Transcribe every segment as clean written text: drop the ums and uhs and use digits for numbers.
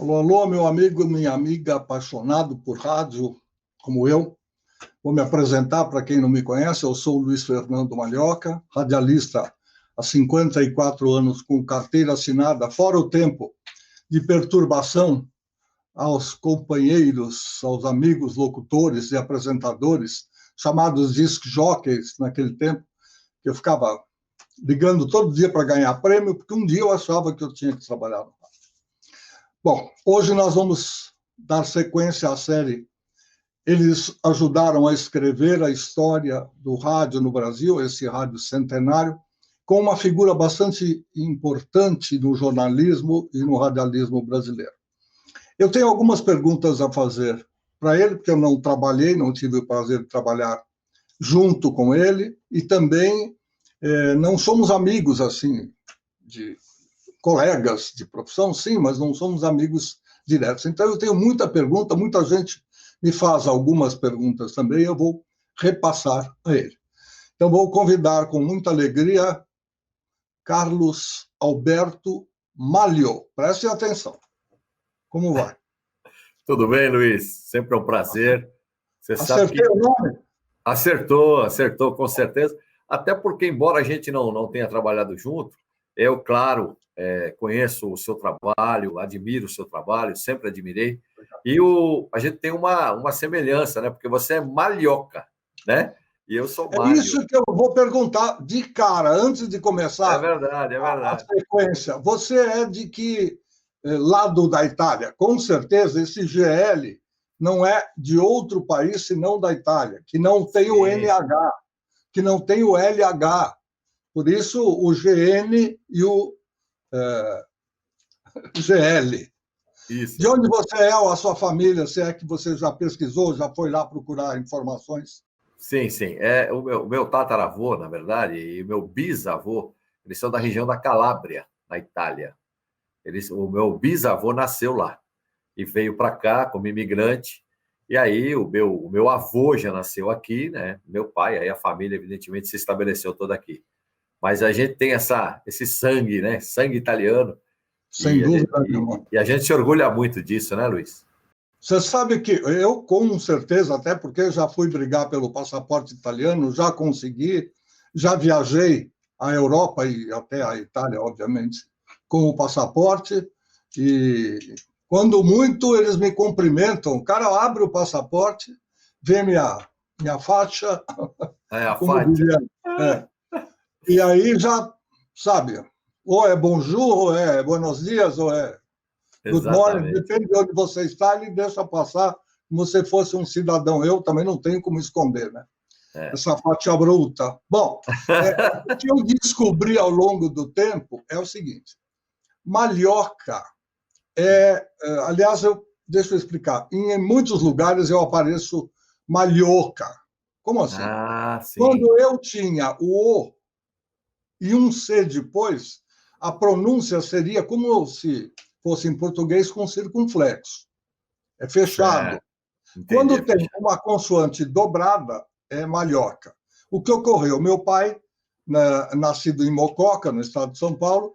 Alô, alô, meu amigo, minha amiga apaixonado por rádio, como eu. Vou me apresentar para quem não me conhece. Eu sou Luiz Fernando Malhoca, radialista há 54 anos, com carteira assinada, fora o tempo de perturbação aos companheiros, aos amigos locutores e apresentadores, chamados disc jockeys naquele tempo, que eu ficava ligando todo dia para ganhar prêmio, porque um dia eu achava que eu tinha que trabalhar no rádio. Bom, hoje nós vamos dar sequência à série. Eles ajudaram a escrever a história do rádio no Brasil, esse rádio centenário, com uma figura bastante importante no jornalismo e no radialismo brasileiro. Eu tenho algumas perguntas a fazer para ele, porque eu não trabalhei, não tive o prazer de trabalhar junto com ele, e também não somos amigos, assim, de colegas de profissão, sim, mas não somos amigos diretos. Então, eu tenho muita pergunta, muita gente me faz algumas perguntas também, eu vou repassar a ele. Então, vou convidar com muita alegria Carlos Alberto Malho. Preste atenção. Como vai? Tudo bem, Luiz? Sempre é um prazer. Você Acertei sabe que... o nome? Acertou, com certeza. Até porque, embora a gente não tenha trabalhado junto, eu, claro, conheço o seu trabalho, admiro o seu trabalho, sempre admirei. E a gente tem uma semelhança, né? Porque você é malhoca, né? E eu sou malho. É isso que eu vou perguntar de cara, antes de começar. É verdade. A sequência. Você é de que lado da Itália? Com certeza, esse GL não é de outro país, senão da Itália, que não tem o NH, que não tem o LH. Por isso, o GN e o GL. Isso. De onde você é ou a sua família? Se é que você já pesquisou, já foi lá procurar informações? Sim. O meu tataravô, na verdade, e o meu bisavô, eles são da região da Calábria, na Itália. O meu bisavô nasceu lá e veio para cá como imigrante. E aí o meu avô já nasceu aqui, né? Meu pai, aí a família, evidentemente, se estabeleceu toda aqui. Mas a gente tem esse sangue, né? Sangue italiano. Sem dúvida nenhuma. E a gente se orgulha muito disso, né, Luiz? Você sabe que eu, com certeza, até porque já fui brigar pelo passaporte italiano, já consegui, já viajei à Europa e até à Itália, obviamente, com o passaporte, e quando muito eles me cumprimentam, o cara abre o passaporte, vê minha faixa, A como faixa. diria, e aí já, sabe, ou é bonjour, ou é buenos dias, ou é good morning, depende de onde você está, ele deixa passar como se fosse um cidadão. Eu também não tenho como esconder, né? Essa fatia bruta. Bom, o que eu descobri ao longo do tempo é o seguinte: Malhoca aliás, deixa eu explicar, em muitos lugares eu apareço Malhoca. Como assim? Sim. Quando eu tinha o O e um C depois, a pronúncia seria como se fosse em português com circunflexo. É fechado. Quando tem uma consoante dobrada, é malhoca. O que ocorreu? Meu pai, nascido em Mococa, no estado de São Paulo,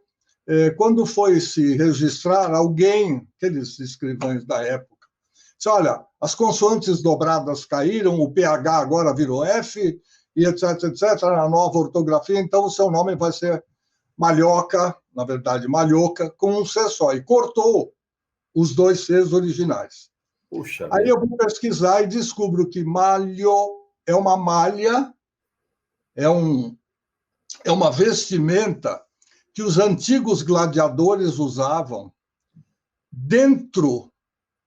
quando foi se registrar, alguém, aqueles escrivães da época, disse: olha, as consoantes dobradas caíram, o PH agora virou F, e etc, na nova ortografia, então o seu nome vai ser Malhoca, na verdade, Malhoca, com um C só, e cortou os dois Cs originais. Puxa Aí vida. eu vou pesquisar e descubro que malho é uma malha, é uma vestimenta que os antigos gladiadores usavam dentro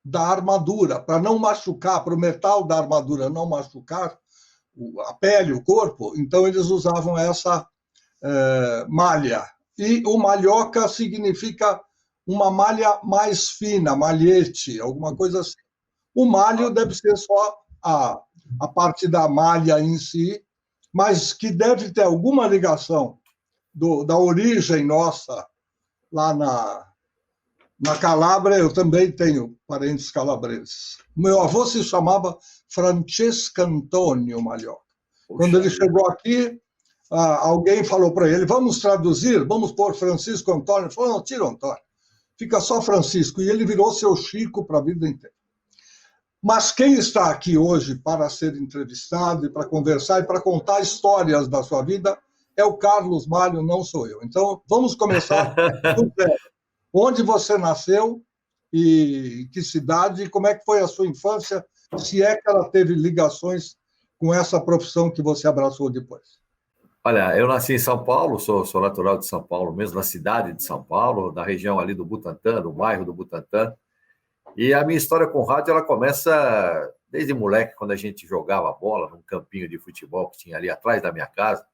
da armadura, para não machucar, para o metal da armadura não machucar a pele, o corpo, então eles usavam essa malha. E o malhoca significa uma malha mais fina, malhete, alguma coisa assim. O malho deve ser só a parte da malha em si, mas que deve ter alguma ligação da origem nossa lá na Calábria. Eu também tenho parentes calabreses. Meu avô se chamava Francesco Antônio Malhoca. Quando ele chegou aqui, alguém falou para ele: vamos traduzir, vamos pôr Francisco Antônio. Ele falou: não, tira o Antônio. fica só Francisco, e ele virou seu Chico para a vida inteira. Mas quem está aqui hoje para ser entrevistado, e para conversar e para contar histórias da sua vida é o Carlos Malho, não sou eu. Então, vamos começar do zero. Onde você nasceu e que cidade, e como é que foi a sua infância, se é que ela teve ligações com essa profissão que você abraçou depois? Olha, eu nasci em São Paulo, sou natural de São Paulo mesmo, na cidade de São Paulo, da região ali do Butantã, do bairro do Butantã. E a minha história com rádio, ela começa desde moleque, quando a gente jogava bola num campinho de futebol que tinha ali atrás da minha casa.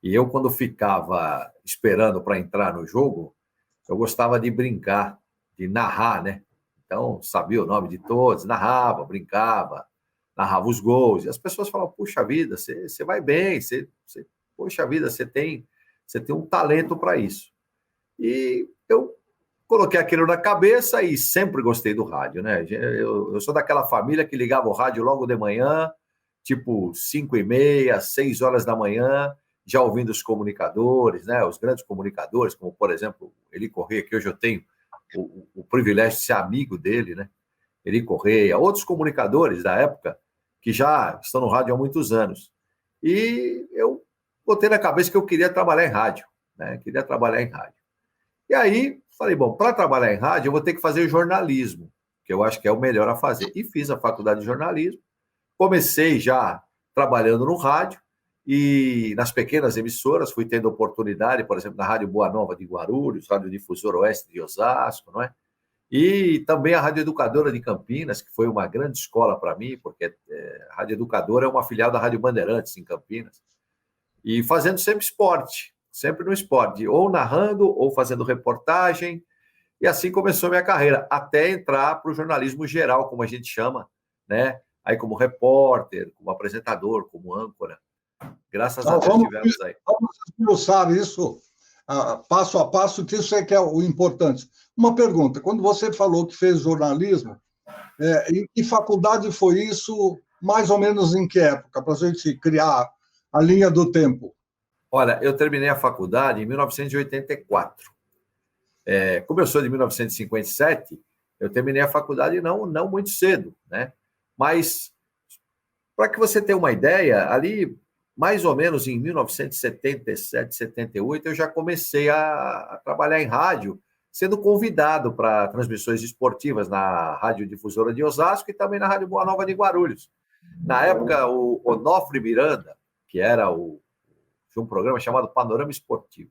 E eu, quando ficava esperando para entrar no jogo, eu gostava de brincar, de narrar, né? Então, sabia o nome de todos, narrava, brincava, narrava os gols. E as pessoas falavam, puxa vida, você vai bem, poxa vida, você tem um talento para isso. E eu coloquei aquilo na cabeça e sempre gostei do rádio, né? Eu sou daquela família que ligava o rádio logo de manhã, tipo 5h30, 6 horas da manhã, já ouvindo os comunicadores, né? Os grandes comunicadores, como, por exemplo, Eli Corrêa, que hoje eu tenho o privilégio de ser amigo dele, né? Eli Corrêa, outros comunicadores da época que já estão no rádio há muitos anos. E eu botei na cabeça que eu queria trabalhar em rádio, né? Queria trabalhar em rádio. E aí, falei, bom, para trabalhar em rádio, eu vou ter que fazer jornalismo, que eu acho que é o melhor a fazer. E fiz a faculdade de jornalismo, comecei já trabalhando no rádio, e nas pequenas emissoras fui tendo oportunidade, por exemplo, na Rádio Boa Nova de Guarulhos, Rádio Difusora Oeste de Osasco, não é? E também a Rádio Educadora de Campinas, que foi uma grande escola para mim, porque a Rádio Educadora é uma filial da Rádio Bandeirantes, em Campinas, e fazendo sempre esporte, sempre no esporte, ou narrando, ou fazendo reportagem, e assim começou a minha carreira, até entrar para o jornalismo geral, como a gente chama, né? Aí como repórter, como apresentador, como âncora. Graças a Deus tivemos aí. Vamos esmiuçar isso passo a passo, que isso é que é o importante. Uma pergunta, quando você falou que fez jornalismo, em que faculdade foi isso, mais ou menos em que época, para a gente criar a linha do tempo? Olha, eu terminei a faculdade em 1984. Como eu sou de 1957, eu terminei a faculdade não muito cedo, né? Mas, para que você tenha uma ideia, ali, mais ou menos em 1977, 78, eu já comecei a trabalhar em rádio, sendo convidado para transmissões esportivas na Rádio Difusora de Osasco e também na Rádio Boa Nova de Guarulhos. Na época, o Onofre Miranda, que era de um programa chamado Panorama Esportivo,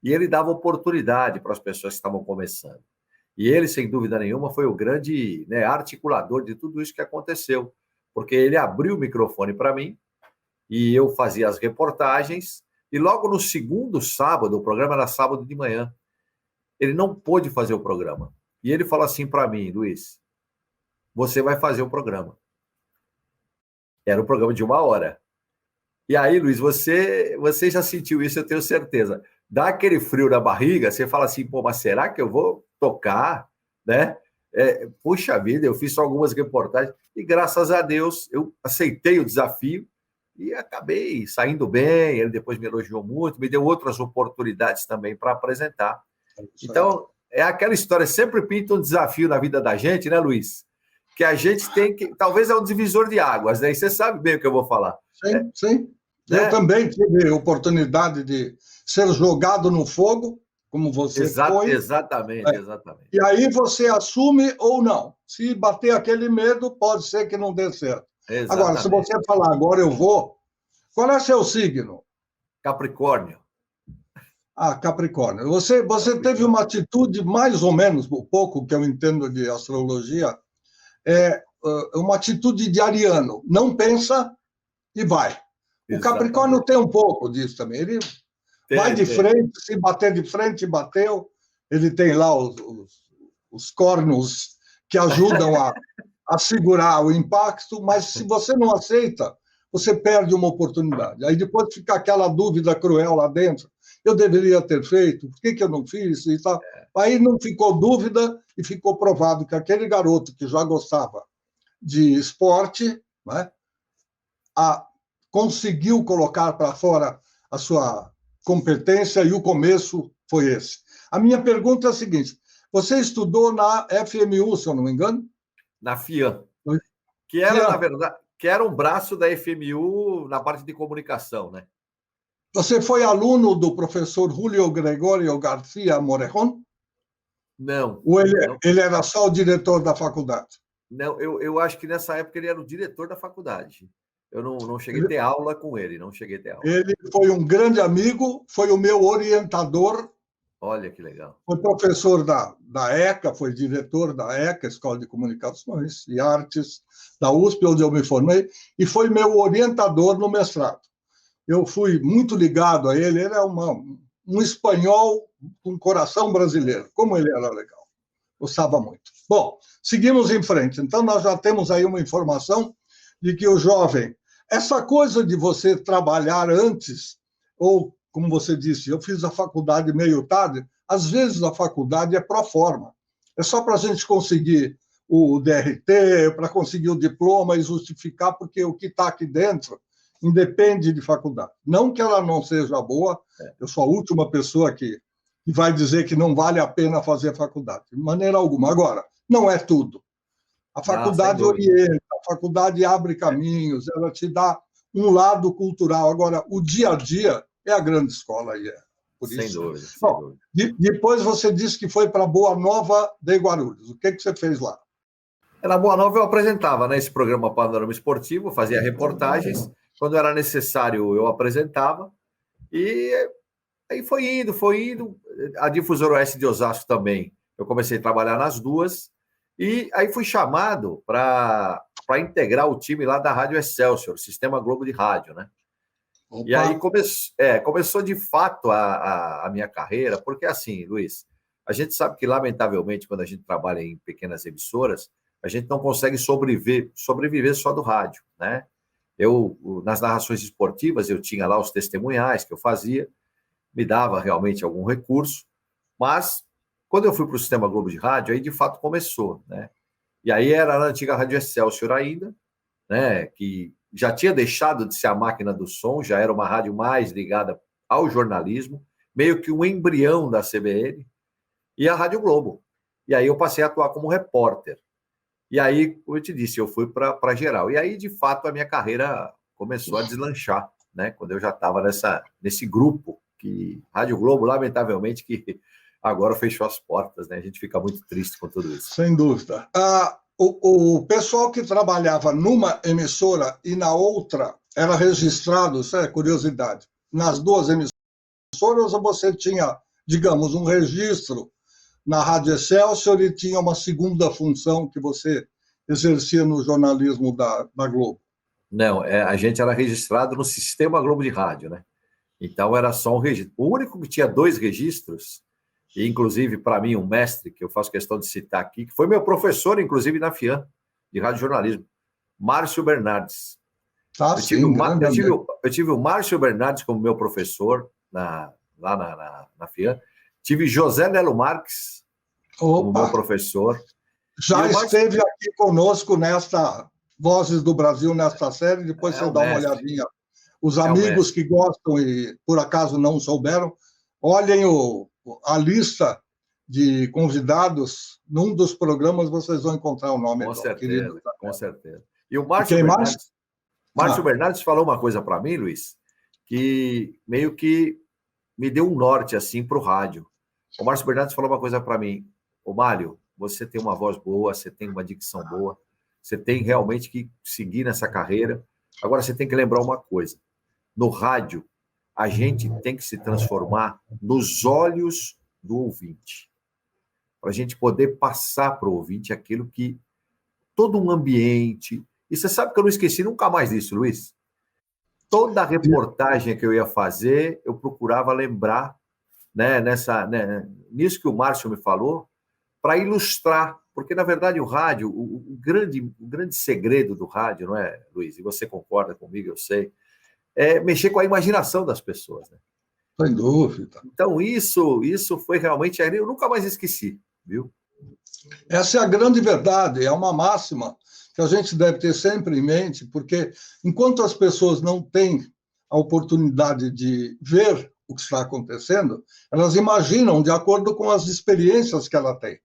e ele dava oportunidade para as pessoas que estavam começando. E ele, sem dúvida nenhuma, foi o grande, né, articulador de tudo isso que aconteceu, porque ele abriu o microfone para mim e eu fazia as reportagens, e logo no segundo sábado, o programa era sábado de manhã, ele não pôde fazer o programa. E ele falou assim para mim, Luiz, você vai fazer o programa. Era um programa de 1 hora. E aí, Luiz, você já sentiu isso, eu tenho certeza. Dá aquele frio na barriga, você fala assim, pô, mas será que eu vou tocar, né? Puxa vida, eu fiz só algumas reportagens e, graças a Deus, eu aceitei o desafio e acabei saindo bem. Ele depois me elogiou muito, me deu outras oportunidades também para apresentar. Então, é aquela história, sempre pinta um desafio na vida da gente, né, Luiz? Que a gente tem que... Talvez é um divisor de águas, né? E você sabe bem o que eu vou falar. Sim, sim. Eu também tive a oportunidade de ser jogado no fogo, como você foi. Exatamente. E aí você assume ou não. Se bater aquele medo, pode ser que não dê certo. Exatamente. Agora, se você falar, agora eu vou, qual é seu signo? Capricórnio. Capricórnio. Você teve uma atitude, mais ou menos, o pouco que eu entendo de astrologia, uma atitude de ariano. Não pensa e vai. O Capricórnio tem um pouco disso também. Ele vai de frente, se bater de frente, bateu. Ele tem lá os cornos que ajudam a segurar o impacto, mas se você não aceita, você perde uma oportunidade. Aí depois fica aquela dúvida cruel lá dentro. Eu deveria ter feito, por que eu não fiz? E tal. Aí não ficou dúvida e ficou provado que aquele garoto que já gostava de esporte, né, conseguiu colocar para fora a sua competência e o começo foi esse. A minha pergunta é a seguinte, Você estudou na FMU, se eu não me engano? Na FIAM, que era, na verdade, que era um braço da FMU na parte de comunicação, né? Você foi aluno do professor Julio Gregorio García Morejón? Não. Ou não, ele era só o diretor da faculdade? não, eu acho que nessa época ele era o diretor da faculdade. Eu não cheguei a ter aula com ele, não cheguei a ter aula. Ele foi um grande amigo, foi o meu orientador. Olha que legal. Foi professor da ECA, foi diretor da ECA, Escola de Comunicações e Artes, da USP, onde eu me formei, e foi meu orientador no mestrado. Eu fui muito ligado a ele, ele é um espanhol com coração brasileiro, como ele era legal, gostava muito. Bom, seguimos em frente. Então, nós já temos aí uma informação de que o jovem, essa coisa de você trabalhar antes, ou, como você disse, eu fiz a faculdade meio tarde, às vezes a faculdade é pro forma, é só para a gente conseguir o DRT, para conseguir o diploma e justificar, porque o que está aqui dentro independe de faculdade. Não que ela não seja boa, eu sou a última pessoa que vai dizer que não vale a pena fazer faculdade, de maneira alguma. Agora, não é tudo. A faculdade orienta, a faculdade abre caminhos, ela te dá um lado cultural. Agora, o dia a dia é a grande escola aí. Por sem isso. dúvida. Bom, depois você disse que foi para Boa Nova de Guarulhos. O que você fez lá? Na Boa Nova eu apresentava, né, esse programa Panorama Esportivo, fazia reportagens. Quando era necessário, eu apresentava. E aí foi indo. A Difusora Oeste de Osasco também. Eu comecei a trabalhar nas duas. E aí fui chamado para integrar o time lá da Rádio Excelsior, Sistema Globo de Rádio, né? Opa. E aí começou de fato a minha carreira, porque assim, Luiz, a gente sabe que, lamentavelmente, quando a gente trabalha em pequenas emissoras, a gente não consegue sobreviver só do rádio, né? Nas narrações esportivas, eu tinha lá os testemunhais que eu fazia, me dava realmente algum recurso, mas quando eu fui para o Sistema Globo de Rádio, aí de fato começou, né? E aí era na antiga Rádio Excelsior ainda, né? Que já tinha deixado de ser a máquina do som, já era uma rádio mais ligada ao jornalismo, meio que um embrião da CBN, e a Rádio Globo. E aí eu passei a atuar como repórter. E aí, como eu te disse, eu fui para geral. E aí, de fato, a minha carreira começou a deslanchar, né? Quando eu já estava nesse grupo, que Rádio Globo, lamentavelmente, que agora fechou as portas, né? A gente fica muito triste com tudo isso. Sem dúvida. O pessoal que trabalhava numa emissora e na outra era registrado, isso é curiosidade, nas duas emissoras, ou você tinha, digamos, um registro na Rádio Excelsior e tinha uma segunda função que você exercia no jornalismo da Globo? Não, a gente era registrado no Sistema Globo de Rádio, né? Então era só um registro. O único que tinha 2 registros, e inclusive para mim um mestre, que eu faço questão de citar aqui, que foi meu professor, inclusive na FIAM, de Rádio Jornalismo, Márcio Bernardes. Eu tive o Márcio Bernardes como meu professor lá na FIAM. Tive José Nelo Marques como meu professor. Já esteve aqui conosco nesta Vozes do Brasil, nesta série. Depois você dá uma olhadinha. Os amigos que gostam e por acaso não souberam, olhem a lista de convidados. Num dos programas vocês vão encontrar o nome. Com certeza, com certeza. E o Márcio Bernardes falou uma coisa para mim, Luiz, que meio que me deu um norte assim para o rádio. O Márcio Bernardes falou uma coisa para mim: ô Mário, você tem uma voz boa, você tem uma dicção boa, você tem realmente que seguir nessa carreira. Agora você tem que lembrar uma coisa: no rádio, a gente tem que se transformar nos olhos do ouvinte, para a gente poder passar para o ouvinte aquilo que todo um ambiente. E você sabe que eu não esqueci nunca mais disso, Luiz. Toda reportagem que eu ia fazer, eu procurava lembrar, né, nisso que o Márcio me falou, para ilustrar, porque, na verdade, o rádio, o grande segredo do rádio, não é, Luiz? E você concorda comigo, eu sei, é mexer com a imaginação das pessoas, né? Sem dúvida. Então, isso foi realmente... Eu nunca mais esqueci, viu? Essa é a grande verdade, é uma máxima que a gente deve ter sempre em mente, porque enquanto as pessoas não têm a oportunidade de ver o que está acontecendo, elas imaginam de acordo com as experiências que ela tem.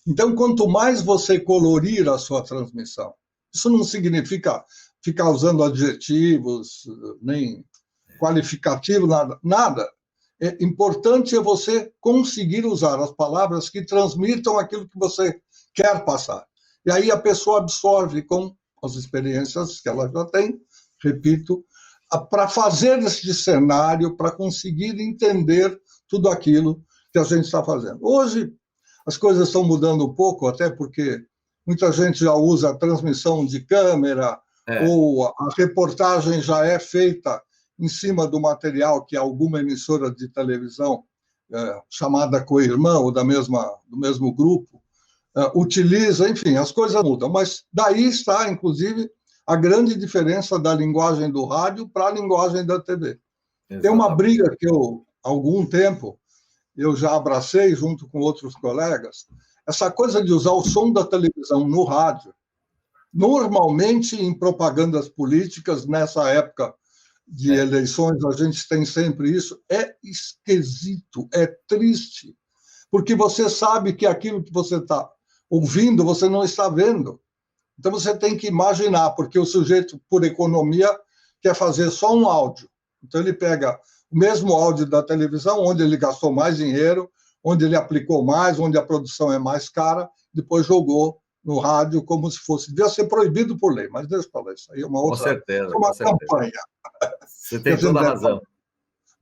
Então, quanto mais você colorir a sua transmissão, isso não significa ficar usando adjetivos, nem qualificativo, nada. Importante é você conseguir usar as palavras que transmitam aquilo que você quer passar. E aí a pessoa absorve com as experiências que ela já tem, repito, para fazer este cenário, para conseguir entender tudo aquilo que a gente está fazendo. Hoje, as coisas estão mudando um pouco, até porque muita gente já usa a transmissão de câmera, ou a reportagem já é feita em cima do material que alguma emissora de televisão, chamada co-irmã, ou do mesmo grupo, utiliza. Enfim, as coisas mudam. Mas daí está, inclusive, a grande diferença da linguagem do rádio para a linguagem da TV. Exatamente. Tem uma briga que há algum tempo, eu já abracei junto com outros colegas, essa coisa de usar o som da televisão no rádio. Normalmente, em propagandas políticas, nessa época de eleições, a gente tem sempre isso. É esquisito, é triste, porque você sabe que aquilo que você está ouvindo, você não está vendo. Então, você tem que imaginar, porque o sujeito, por economia, quer fazer só um áudio. Então, ele pega o mesmo áudio da televisão, onde ele gastou mais dinheiro, onde ele aplicou mais, onde a produção é mais cara, depois jogou no rádio como se fosse... Devia ser proibido por lei, mas deixa eu falar, isso aí é uma outra... Com certeza, uma campanha. Você tem toda a razão.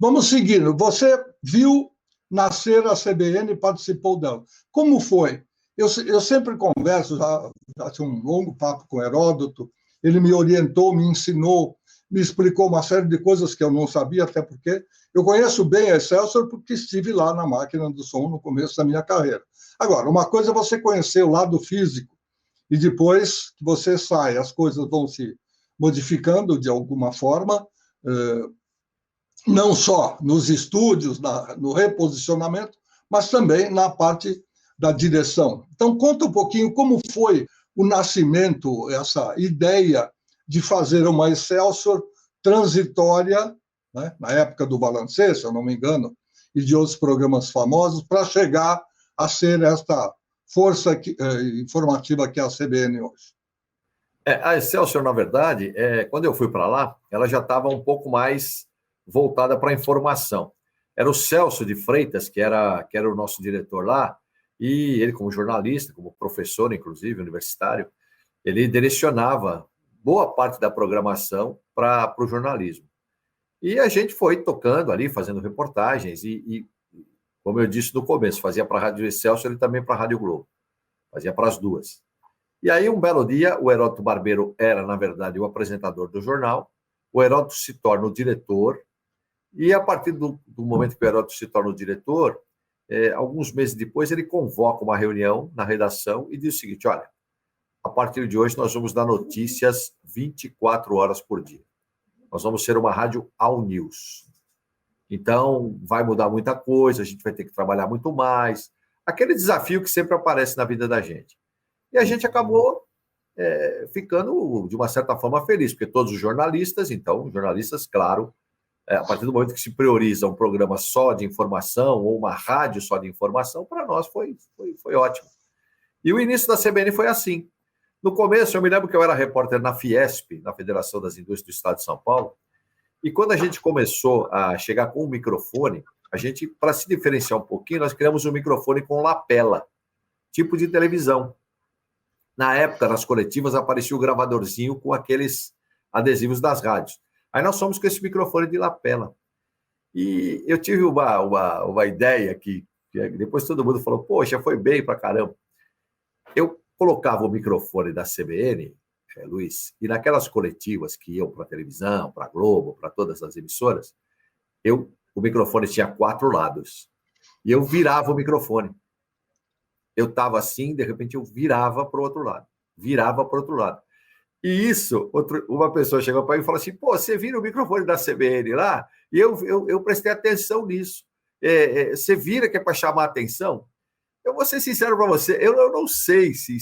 Vamos seguindo. Você viu nascer a CBN e participou dela. Como foi? Eu sempre converso, já tinha um longo papo com Heródoto, ele me orientou, me ensinou, me explicou uma série de coisas que eu não sabia, até porque eu conheço bem a Excelsior porque estive lá na máquina do som no começo da minha carreira. Agora, uma coisa é você conhecer o lado físico, e depois que você sai, as coisas vão se modificando de alguma forma, não só nos estúdios, no reposicionamento, mas também na parte da direção. Então, conta um pouquinho como foi o nascimento, essa ideia de fazer uma Excelsior transitória, né, na época do Balancê, se eu não me engano, e de outros programas famosos, para chegar a ser esta força informativa que é a CBN hoje. A Excelsior, na verdade, quando eu fui para lá, ela já estava um pouco mais voltada para a informação. Era o Celso de Freitas, que era o nosso diretor lá, e ele, como jornalista, como professor, inclusive, universitário, ele direcionava boa parte da programação para o jornalismo. E a gente foi tocando ali, fazendo reportagens, e como eu disse no começo, fazia para a Rádio Excelsior e também para a Rádio Globo. Fazia para as duas. E aí, um belo dia, o Heródoto Barbeiro era, na verdade, o apresentador do jornal, o Heródoto se torna o diretor, e a partir do momento que o Heródoto se torna o diretor, alguns meses depois, ele convoca uma reunião na redação e diz o seguinte: olha, a partir de hoje nós vamos dar notícias 24 horas por dia. Nós vamos ser uma rádio all news. Então, vai mudar muita coisa, a gente vai ter que trabalhar muito mais. Aquele desafio que sempre aparece na vida da gente. E a gente acabou ficando, de uma certa forma, feliz, porque todos os jornalistas, claro, a partir do momento que se prioriza um programa só de informação ou uma rádio só de informação, para nós foi ótimo. E o início da CBN foi assim. No começo, eu me lembro que eu era repórter na Fiesp, na Federação das Indústrias do Estado de São Paulo, e quando a gente começou a chegar com o microfone, a gente, para se diferenciar um pouquinho, nós criamos um microfone com lapela, tipo de televisão. Na época, nas coletivas, aparecia o gravadorzinho com aqueles adesivos das rádios. Aí nós fomos com esse microfone de lapela. E eu tive uma ideia que depois todo mundo falou, poxa, foi bem pra caramba. Eu colocava o microfone da CBN, Luiz, e naquelas coletivas que iam para a televisão, para a Globo, para todas as emissoras, o microfone tinha 4 lados. E eu virava o microfone. Eu estava assim, de repente eu virava para o outro lado. E isso, uma pessoa chegou para mim e falou assim, você vira o microfone da CBN lá? E eu prestei atenção nisso. Você vira que é para chamar a atenção? Eu vou ser sincero para você, eu não sei se,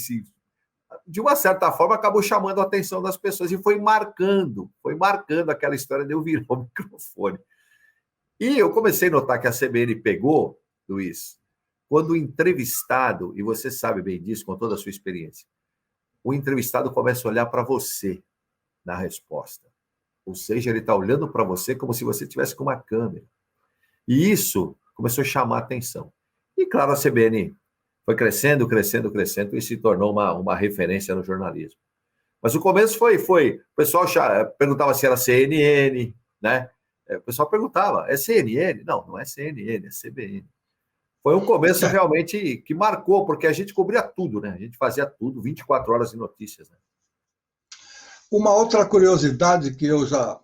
de uma certa forma, acabou chamando a atenção das pessoas e foi marcando aquela história de eu virar o microfone. E eu comecei a notar que a CBN pegou, Luiz, quando o entrevistado, e você sabe bem disso com toda a sua experiência, o entrevistado começa a olhar para você na resposta. Ou seja, ele está olhando para você como se você tivesse com uma câmera. E isso começou a chamar a atenção. E, claro, a CBN foi crescendo, crescendo, crescendo e se tornou uma referência no jornalismo. Mas o começo foi o pessoal perguntava se era CNN, né? O pessoal perguntava, é CNN? Não, não é CNN, é CBN. Foi um começo realmente que marcou, porque a gente cobria tudo, né? A gente fazia tudo, 24 horas de notícias, né? Uma outra curiosidade que eu já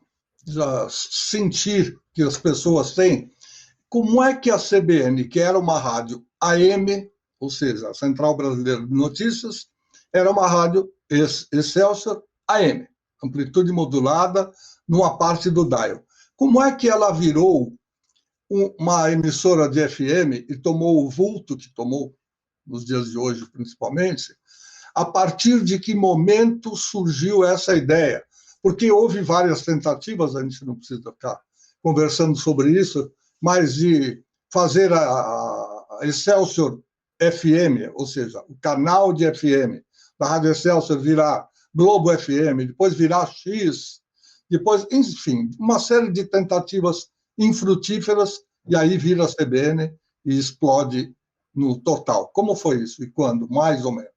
senti que as pessoas têm, como é que a CBN, que era uma rádio AM, ou seja, a Central Brasileira de Notícias, era uma rádio Excelsior AM, amplitude modulada, numa parte do dial. Como é que ela virou uma emissora de FM e tomou o vulto que tomou, nos dias de hoje principalmente? A partir de que momento surgiu essa ideia? Porque houve várias tentativas, a gente não precisa ficar conversando sobre isso, mas de fazer a Excelsior FM, ou seja, o canal de FM da Rádio Excelsior virar Globo FM, depois virar X, depois, enfim, uma série de tentativas infrutíferas, e aí vira a CBN e explode no total. Como foi isso e quando, mais ou menos?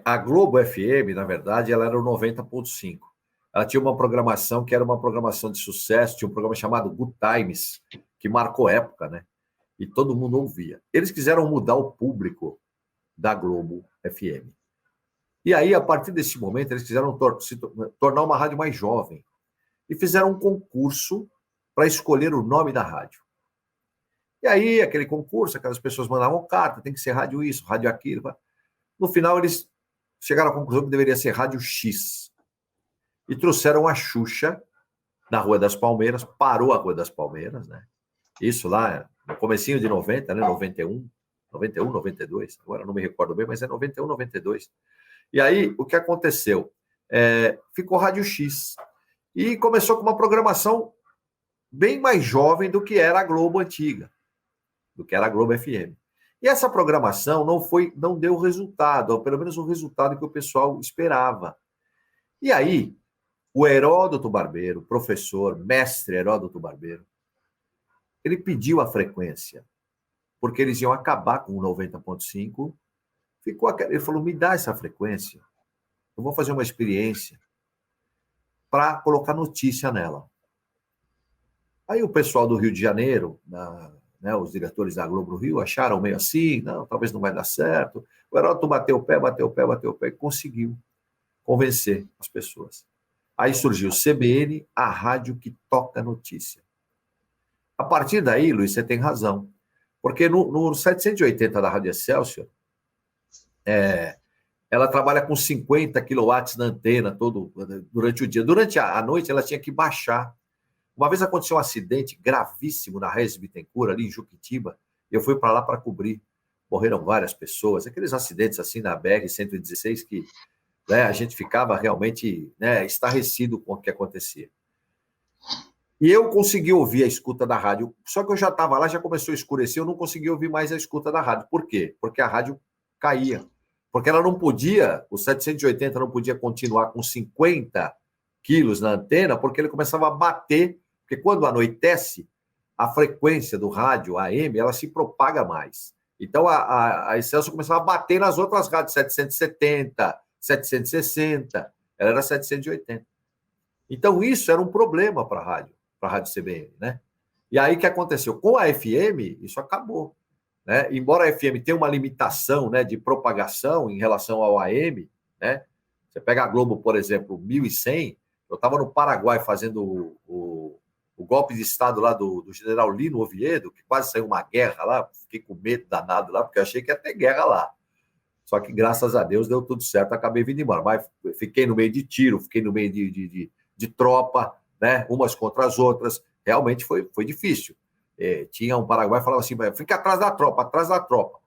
A Globo FM, na verdade, ela era o 90.5. Ela tinha uma programação que era uma programação de sucesso, tinha um programa chamado Good Times, que marcou época, né? E todo mundo ouvia. Eles quiseram mudar o público da Globo FM. E aí, a partir desse momento, eles quiseram se tornar uma rádio mais jovem. E fizeram um concurso para escolher o nome da rádio. E aí, aquele concurso, aquelas pessoas mandavam carta, tem que ser rádio isso, rádio aquilo. No final, eles chegaram à conclusão que deveria ser Rádio X. E trouxeram a Xuxa na Rua das Palmeiras, parou a Rua das Palmeiras, né? Isso lá no comecinho de 90, né? 91, 92, agora não me recordo bem, mas é 91, 92. E aí, o que aconteceu? Ficou Rádio X. E começou com uma programação bem mais jovem do que era a Globo antiga, do que era a Globo FM. E essa programação não deu resultado, ou pelo menos o resultado que o pessoal esperava. E aí, o Heródoto Barbeiro, professor, mestre Heródoto Barbeiro, ele pediu a frequência, porque eles iam acabar com o 90.5. Ele falou, me dá essa frequência, eu vou fazer uma experiência para colocar notícia nela. Aí o pessoal do Rio de Janeiro, os diretores da Globo no Rio, acharam meio assim, não, talvez não vai dar certo. O Heródoto bateu o pé e conseguiu convencer as pessoas. Aí surgiu o CBN, a rádio que toca notícia. A partir daí, Luiz, você tem razão, porque no 780 da Rádio Excelsior, ela trabalha com 50 quilowatts na antena durante o dia. Durante a noite, ela tinha que baixar. Uma vez aconteceu um acidente gravíssimo na Regis Bittencourt, ali em Juquitiba, e eu fui para lá para cobrir. Morreram várias pessoas. Aqueles acidentes assim na BR-116 que a gente ficava realmente estarrecido com o que acontecia. E eu consegui ouvir a escuta da rádio, só que eu já estava lá, já começou a escurecer, eu não consegui ouvir mais a escuta da rádio. Por quê? Porque a rádio caía. Porque ela não podia, o 780 não podia continuar com 50 quilos na antena, porque ele começava a bater, porque quando anoitece, a frequência do rádio AM, ela se propaga mais. Então, a Excelsior começava a bater nas outras rádios, 770, 760, ela era 780. Então, isso era um problema para a Rádio CBN, né? E aí, o que aconteceu? Com a FM, isso acabou. Né? Embora a FM tenha uma limitação, né, de propagação em relação ao AM, né? Você pega a Globo, por exemplo, 1100, eu estava no Paraguai fazendo o golpe de Estado lá do general Lino Oviedo, que quase saiu uma guerra lá, fiquei com medo danado lá, porque eu achei que ia ter guerra lá. Só que, graças a Deus, deu tudo certo, acabei vindo embora. Mas fiquei no meio de tiro, fiquei no meio de tropa, né? Umas contra as outras. Realmente foi difícil. Tinha um Paraguai que falava assim, fica atrás da tropa, atrás da tropa.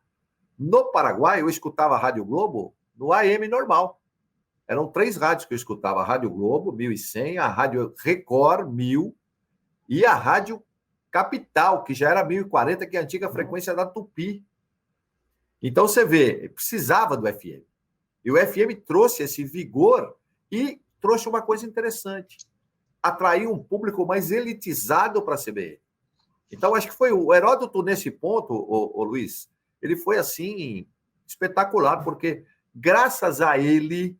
No Paraguai, eu escutava a Rádio Globo no AM normal. Eram 3 rádios que eu escutava, a Rádio Globo, 1100, a Rádio Record, 1000, e a Rádio Capital, que já era 1040, que é a antiga frequência da Tupi. Então, você vê, precisava do FM. E o FM trouxe esse vigor e trouxe uma coisa interessante. Atraiu um público mais elitizado para a CBN. Então, acho que foi o Heródoto nesse ponto, o Luiz, ele foi, assim, espetacular, porque, graças a ele,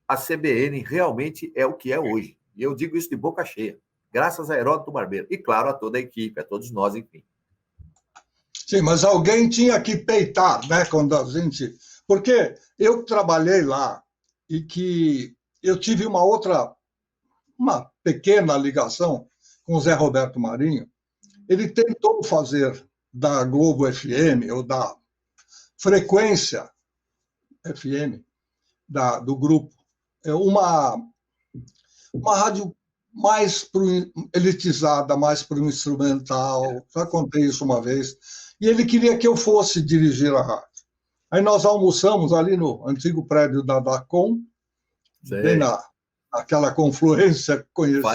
a CBN realmente é o que é hoje. E eu digo isso de boca cheia. Graças a Heródoto Barbeiro. E, claro, a toda a equipe, a todos nós, enfim. Sim, mas alguém tinha que peitar, né? Quando a gente... Porque eu trabalhei lá e que eu tive uma pequena ligação com o Zé Roberto Marinho. Ele tentou fazer da Globo FM, ou da Frequência FM, do grupo, uma rádio mais elitizada, mais para o instrumental. Já contei isso uma vez. E ele queria que eu fosse dirigir a rádio. Aí nós almoçamos ali no antigo prédio da Dacom, bem naquela confluência conhecida.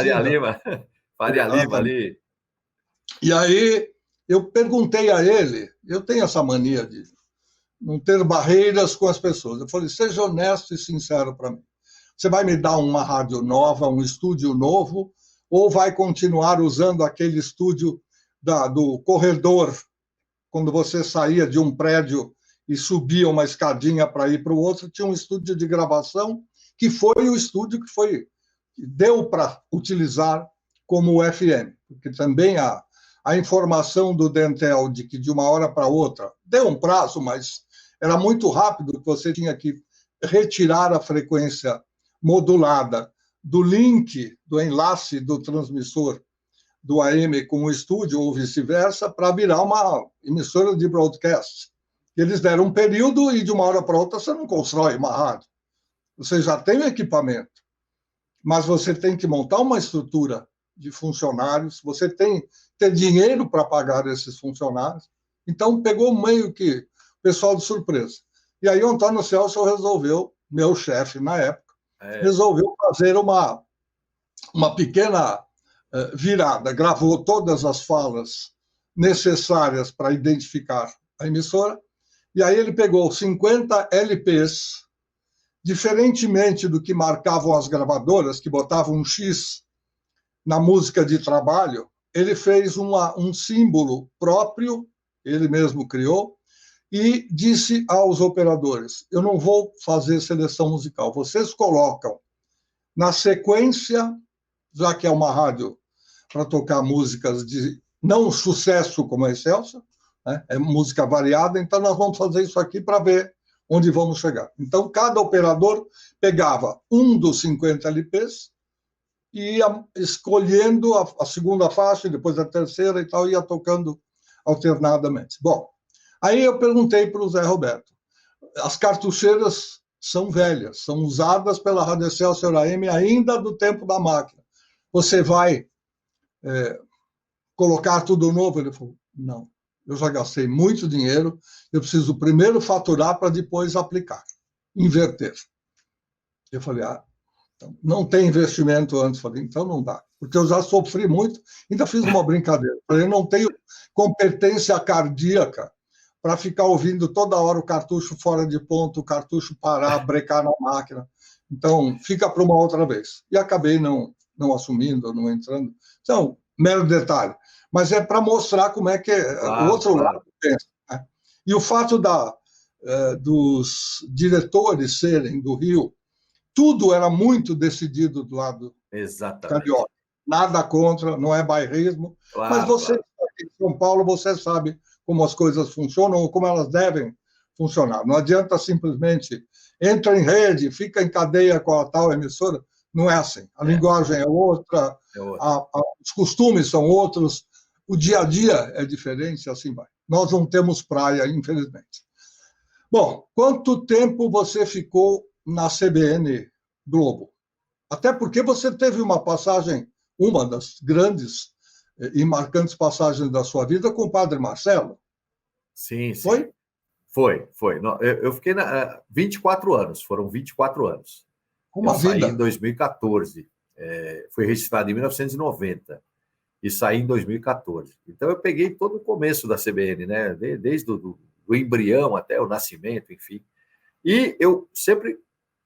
Faria Lima ali. E aí eu perguntei a ele, eu tenho essa mania de não ter barreiras com as pessoas. Eu falei, seja honesto e sincero para mim. Você vai me dar uma rádio nova, um estúdio novo, ou vai continuar usando aquele estúdio do corredor, quando você saía de um prédio e subia uma escadinha para ir para o outro, tinha um estúdio de gravação, que foi o estúdio que deu para utilizar como o FM, porque também a informação do Dentel de que de uma hora para outra, deu um prazo, mas era muito rápido, você tinha que retirar a frequência modulada do link, do enlace do transmissor do AM com o estúdio ou vice-versa, para virar uma emissora de broadcast. Eles deram um período e de uma hora para outra você não constrói uma rádio. Você já tem o equipamento, mas você tem que montar uma estrutura de funcionários, você tem que ter dinheiro para pagar esses funcionários. Então, pegou meio que o pessoal de surpresa. E aí o Antônio Celso resolveu, meu chefe na época, resolveu fazer uma pequena virada. Gravou todas as falas necessárias para identificar a emissora, e aí ele pegou 50 LPs, diferentemente do que marcavam as gravadoras, que botavam um X na música de trabalho, ele fez um símbolo próprio, ele mesmo criou, e disse aos operadores, eu não vou fazer seleção musical, vocês colocam na sequência, já que é uma rádio para tocar músicas de não sucesso como a Excelsa, né? É música variada, então nós vamos fazer isso aqui para ver onde vamos chegar. Então, cada operador pegava um dos 50 LPs e ia escolhendo a segunda faixa, depois a terceira e tal, ia tocando alternadamente. Bom, aí eu perguntei para o Zé Roberto, as cartucheiras são velhas, são usadas pela Rádio Excelsior AM ainda do tempo da máquina. Você vai colocar tudo novo? Ele falou, não, eu já gastei muito dinheiro, eu preciso primeiro faturar para depois aplicar, inverter. Eu falei, então, não tem investimento antes. Eu falei, então não dá, porque eu já sofri muito, ainda fiz uma brincadeira. Eu falei, eu não tenho competência cardíaca para ficar ouvindo toda hora o cartucho fora de ponto, o cartucho parar, brecar na máquina. Então, fica para uma outra vez. E acabei não assumindo, não entrando. Então, mero detalhe. Mas é para mostrar como é que o outro lado pensa. Né? E o fato dos diretores serem do Rio, tudo era muito decidido do lado carioca. Nada contra, não é bairrismo. Claro, mas você, aqui em São Paulo, você sabe como as coisas funcionam ou como elas devem funcionar. Não adianta simplesmente entra em rede, fica em cadeia com a tal emissora. Não é assim. A linguagem é outra, os costumes são outros, o dia a dia é diferente, assim vai. Nós não temos praia, infelizmente. Bom, quanto tempo você ficou na CBN Globo? Até porque você teve uma passagem, uma das grandes e marcantes passagens da sua vida com o Padre Marcelo. Sim, sim. Foi? Foi. Eu fiquei 24 anos, foram 24 anos. Uma vida. Saí em 2014, fui registrado em 1990. e saí em 2014. Então, eu peguei todo o começo da CBN, né? Desde o do embrião até o nascimento, enfim. E eu sempre,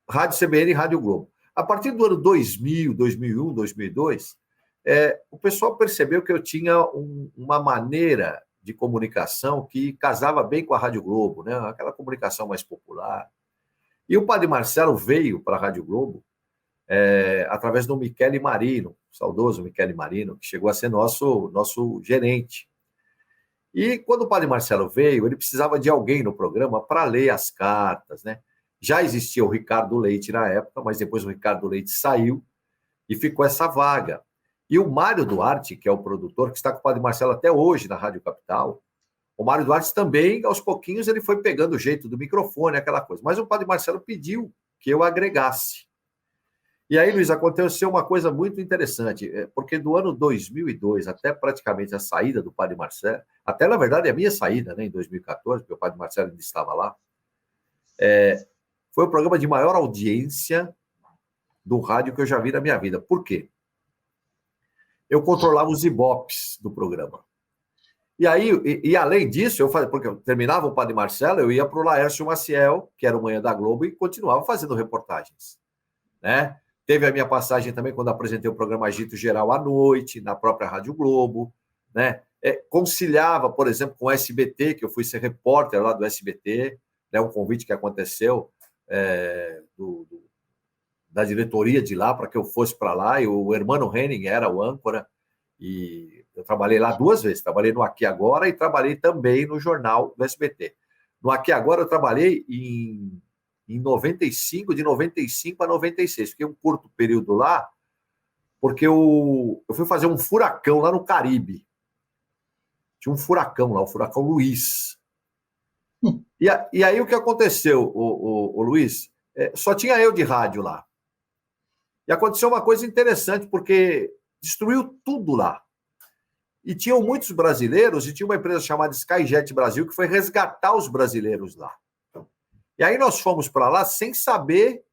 Rádio CBN e Rádio Globo. A partir do ano 2000, 2001, 2002, o pessoal percebeu que eu tinha uma maneira de comunicação que casava bem com a Rádio Globo, né? Aquela comunicação mais popular. E o Padre Marcelo veio para a Rádio Globo através do Michele Marino, saudoso Michele Marino, que chegou a ser nosso gerente. E quando o Padre Marcelo veio, ele precisava de alguém no programa para ler as cartas, né? Já existia o Ricardo Leite na época, mas depois o Ricardo Leite saiu e ficou essa vaga. E o Mário Duarte, que é o produtor, que está com o Padre Marcelo até hoje na Rádio Capital, o Mário Duarte também, aos pouquinhos, ele foi pegando o jeito do microfone, aquela coisa. Mas o Padre Marcelo pediu que eu agregasse. E aí, Luiz, aconteceu uma coisa muito interessante, porque do ano 2002 até praticamente a saída do Padre Marcelo, até, na verdade, a minha saída, né, em 2014, porque o Padre Marcelo ainda estava lá, foi o programa de maior audiência do rádio que eu já vi na minha vida. Por quê? Eu controlava os ibopes do programa. E aí, além disso, eu fazia, porque eu terminava o Padre Marcelo, eu ia para o Laércio Maciel, que era o Manhã da Globo, e continuava fazendo reportagens, né? Teve a minha passagem também quando apresentei o programa Agito Geral à noite, na própria Rádio Globo, né? Conciliava, por exemplo, com o SBT, que eu fui ser repórter lá do SBT, né? Um convite que aconteceu da diretoria de lá para que eu fosse para lá, e o Hermano Henning era o âncora, e eu trabalhei lá 2 vezes, trabalhei no Aqui Agora e trabalhei também no jornal do SBT. No Aqui Agora eu trabalhei em 95, de 95 a 96. Fiquei um curto período lá, porque eu fui fazer um furacão lá no Caribe. Tinha um furacão lá, o furacão Luiz. E aí o que aconteceu, o Luiz? Só tinha eu de rádio lá. E aconteceu uma coisa interessante, porque destruiu tudo lá. E tinham muitos brasileiros, e tinha uma empresa chamada Skyjet Brasil, que foi resgatar os brasileiros lá. E aí nós fomos para lá sem saber,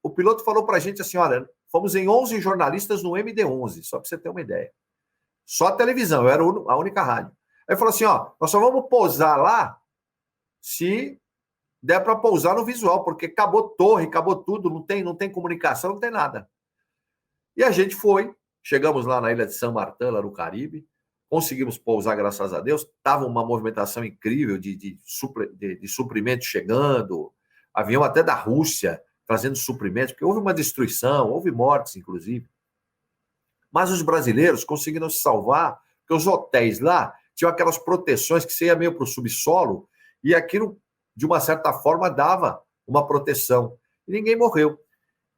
o piloto falou para a gente assim, olha, fomos em 11 jornalistas no MD-11, só para você ter uma ideia. Só a televisão, eu era a única rádio. Aí falou assim, ó, nós só vamos pousar lá se der para pousar no visual, porque acabou torre, acabou tudo, não tem comunicação, não tem nada. E a gente foi, chegamos lá na ilha de San Martín, lá no Caribe, conseguimos pousar, graças a Deus. Estava uma movimentação incrível de suprimentos chegando, avião até da Rússia trazendo suprimentos, porque houve uma destruição, houve mortes, inclusive. Mas os brasileiros conseguiram se salvar, porque os hotéis lá tinham aquelas proteções que você ia meio para o subsolo, e aquilo, de uma certa forma, dava uma proteção. E ninguém morreu.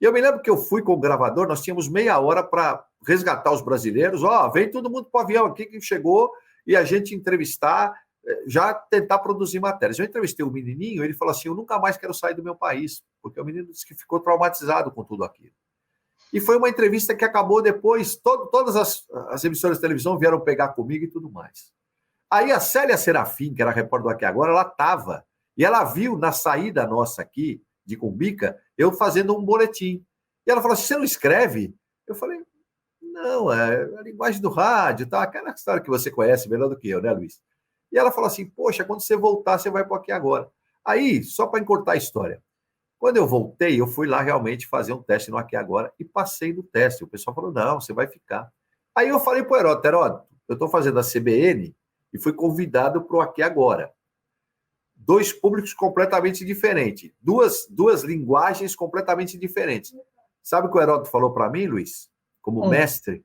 E eu me lembro que eu fui com o gravador, nós tínhamos meia hora para resgatar os brasileiros. Vem todo mundo para o avião aqui que chegou, e a gente entrevistar, já tentar produzir matérias. Eu entrevistei o menininho, ele falou assim, eu nunca mais quero sair do meu país, porque o menino disse que ficou traumatizado com tudo aquilo. E foi uma entrevista que acabou depois, todas as emissoras de televisão vieram pegar comigo e tudo mais. Aí a Célia Serafim, que era repórter do Aqui Agora, ela estava, e ela viu na saída nossa aqui, de Cumbica, eu fazendo um boletim. E ela falou assim, você não escreve? Eu falei, não, é a linguagem do rádio, tá? Aquela história que você conhece melhor do que eu, né, Luiz? E ela falou assim, poxa, quando você voltar, você vai para Aqui Agora. Aí, só para encurtar a história, quando eu voltei, eu fui lá realmente fazer um teste no Aqui Agora e passei no teste. O pessoal falou, não, você vai ficar. Aí eu falei para o Heródoto, eu estou fazendo a CBN e fui convidado para o Aqui Agora. 2 públicos completamente diferentes, duas linguagens completamente diferentes. Sabe o que o Heródoto falou para mim, Luiz? Como mestre,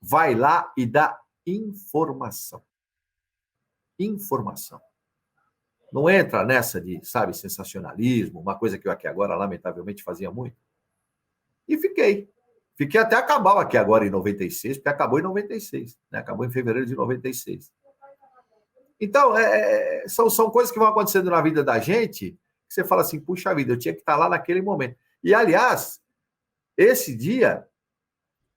vai lá e dá informação. Informação. Não entra nessa de, sabe, sensacionalismo, uma coisa que eu Aqui Agora, lamentavelmente, fazia muito. E fiquei. Fiquei até acabar o Aqui Agora em 96, porque acabou em 96, né? Acabou em fevereiro de 96. Então, são coisas que vão acontecendo na vida da gente, que você fala assim, puxa vida, eu tinha que estar lá naquele momento. E, aliás, esse dia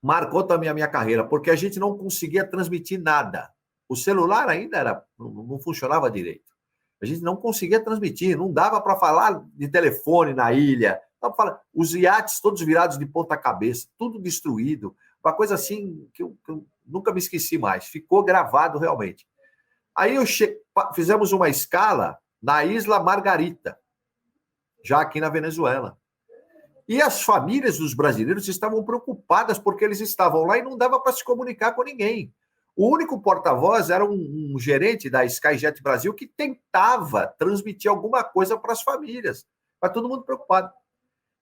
marcou também a minha carreira, porque a gente não conseguia transmitir nada. O celular ainda não funcionava direito. A gente não conseguia transmitir, não dava para falar de telefone na ilha. Os iates todos virados de ponta cabeça, tudo destruído. Uma coisa assim que eu nunca me esqueci mais. Ficou gravado realmente. Aí fizemos uma escala na Isla Margarita, já aqui na Venezuela. E as famílias dos brasileiros estavam preocupadas porque eles estavam lá e não dava para se comunicar com ninguém. O único porta-voz era um gerente da SkyJet Brasil que tentava transmitir alguma coisa para as famílias. Mas todo mundo preocupado.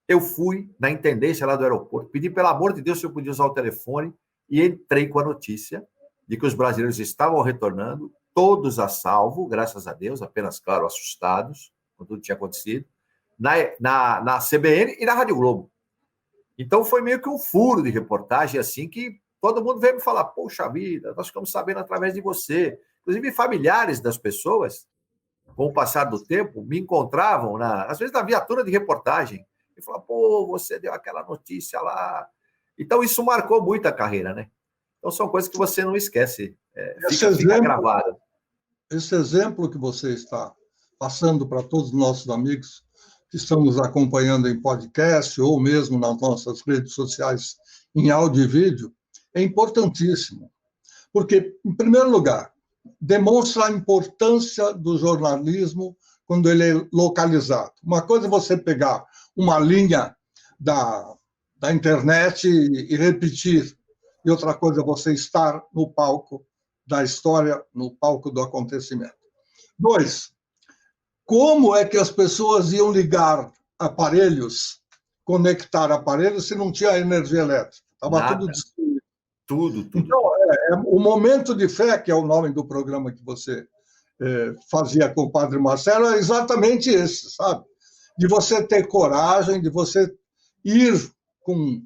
Eu fui na intendência lá do aeroporto, pedi pelo amor de Deus se eu podia usar o telefone e entrei com a notícia de que os brasileiros estavam retornando, todos a salvo, graças a Deus, apenas, claro, assustados com tudo que tinha acontecido, na CBN e na Rádio Globo. Então foi meio que um furo de reportagem, assim, que todo mundo veio me falar, poxa vida, nós ficamos sabendo através de você. Inclusive, familiares das pessoas, com o passar do tempo, me encontravam, às vezes, na viatura de reportagem, e falavam, pô, você deu aquela notícia lá. Então, isso marcou muito a carreira, né? Então, são coisas que você não esquece. Fica gravado. Esse exemplo que você está passando para todos os nossos amigos que estão nos acompanhando em podcast ou mesmo nas nossas redes sociais em áudio e vídeo, é importantíssimo. Porque, em primeiro lugar, demonstra a importância do jornalismo quando ele é localizado. Uma coisa é você pegar uma linha da internet e repetir, e outra coisa é você estar no palco da história, no palco do acontecimento. 2, como é que as pessoas iam ligar aparelhos, conectar aparelhos, se não tinha energia elétrica? Estava tudo destruído. Tudo. Então, o momento de fé, que é o nome do programa que você fazia com o Padre Marcelo, é exatamente esse, sabe? De você ter coragem, de você ir com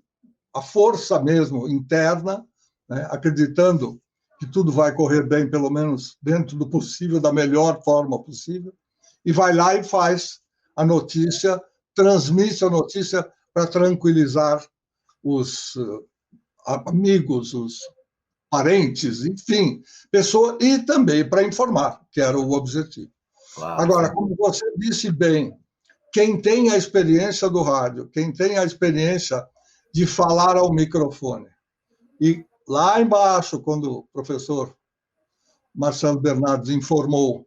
a força mesmo interna, né, acreditando que tudo vai correr bem, pelo menos dentro do possível, da melhor forma possível, e vai lá e faz a notícia, transmite a notícia para tranquilizar os amigos, os parentes, enfim, pessoa, e também para informar, que era o objetivo. Claro. Agora, como você disse bem, quem tem a experiência do rádio, quem tem a experiência de falar ao microfone, e lá embaixo, quando o professor Marcelo Bernardes informou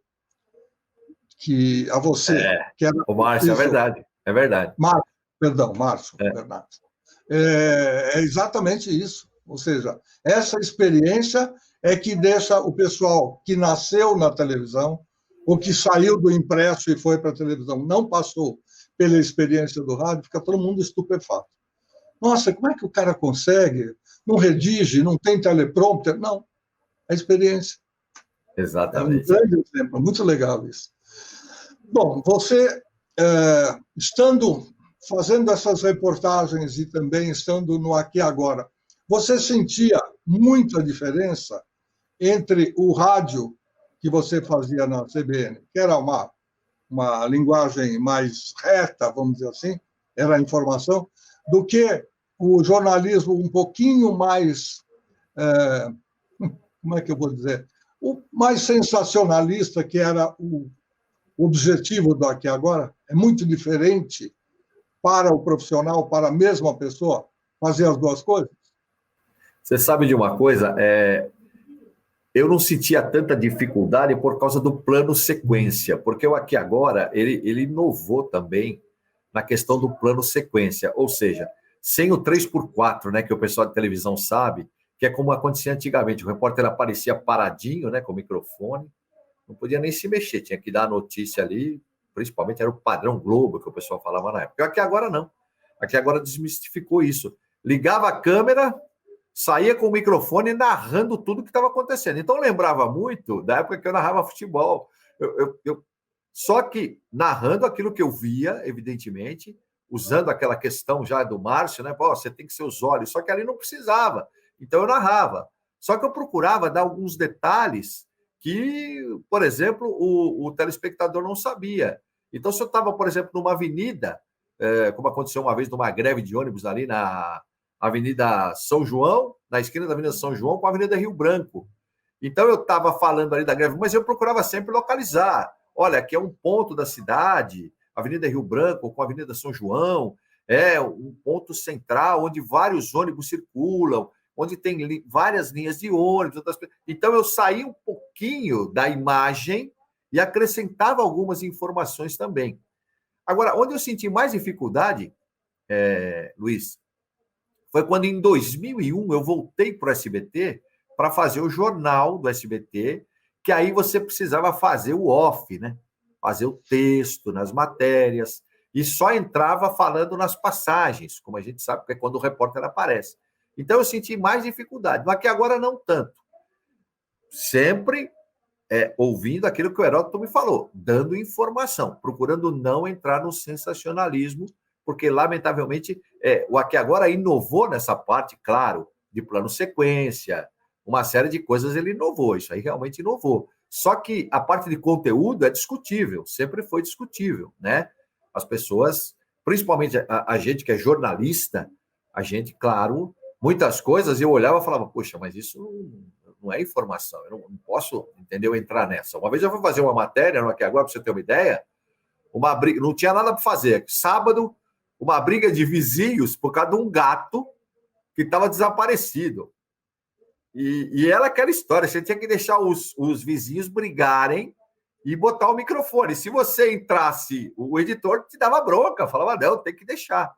que a você... que era o Márcio, é verdade. Márcio Bernardes. É exatamente isso. Ou seja, essa experiência é que deixa o pessoal que nasceu na televisão, ou que saiu do impresso e foi para a televisão, não passou pela experiência do rádio, fica todo mundo estupefato. Nossa, como é que o cara consegue? Não redige, não tem teleprompter? Não, é experiência. Exatamente. É um grande exemplo, muito legal isso. Bom, você, fazendo essas reportagens e também estando no Aqui Agora, você sentia muita diferença entre o rádio que você fazia na CBN, que era uma linguagem mais reta, vamos dizer assim, era a informação, do que o jornalismo um pouquinho mais, como é que eu vou dizer, o mais sensacionalista, que era o objetivo do Aqui Agora? É muito diferente para o profissional, para a mesma pessoa, fazer as duas coisas? Você sabe de uma coisa? Eu não sentia tanta dificuldade por causa do plano sequência, porque o Aqui Agora, ele inovou também na questão do plano sequência, ou seja, sem o 3x4, né, que o pessoal de televisão sabe, que é como acontecia antigamente, o repórter aparecia paradinho, né, com o microfone, não podia nem se mexer, tinha que dar a notícia ali, principalmente era o padrão Globo, que o pessoal falava na época. Aqui Agora não. Aqui Agora desmistificou isso. Ligava a câmera, saía com o microfone narrando tudo que estava acontecendo. Então, lembrava muito da época que eu narrava futebol. Só que narrando aquilo que eu via, evidentemente, usando aquela questão já do Márcio, né? Pô, você tem que ser os olhos. Só que ali não precisava. Então, eu narrava. Só que eu procurava dar alguns detalhes que, por exemplo, o telespectador não sabia. Então, se eu estava, por exemplo, numa avenida, como aconteceu uma vez numa greve de ônibus ali na Avenida São João, na esquina da Avenida São João com a Avenida Rio Branco. Então, eu estava falando ali da greve, mas eu procurava sempre localizar. Olha, aqui é um ponto da cidade, Avenida Rio Branco com a Avenida São João, é um ponto central onde vários ônibus circulam, onde tem várias linhas de ônibus. Então, eu saí um pouquinho da imagem e acrescentava algumas informações também. Agora, onde eu senti mais dificuldade, Luiz, foi quando, em 2001, eu voltei para o SBT para fazer o jornal do SBT, que aí você precisava fazer o off, né? Fazer o texto nas matérias, e só entrava falando nas passagens, como a gente sabe, que é quando o repórter aparece. Então, eu senti mais dificuldade, mas que agora não tanto. Sempre ouvindo aquilo que o Heródoto me falou, dando informação, procurando não entrar no sensacionalismo, porque, lamentavelmente, o Aqui Agora inovou nessa parte, claro, de plano sequência, uma série de coisas ele inovou, isso aí realmente inovou. Só que a parte de conteúdo é discutível, sempre foi discutível, né? As pessoas, principalmente a gente que é jornalista, a gente, claro, muitas coisas eu olhava e falava, poxa, mas isso não é informação, eu não posso, entendeu, entrar nessa. Uma vez eu fui fazer uma matéria, Aqui Agora, para você ter uma ideia, uma briga, não tinha nada para fazer. Sábado, uma briga de vizinhos por causa de um gato que estava desaparecido. E era aquela história, você tinha que deixar os vizinhos brigarem e botar o microfone. Se você entrasse, o editor te dava bronca, falava, não, tem que deixar.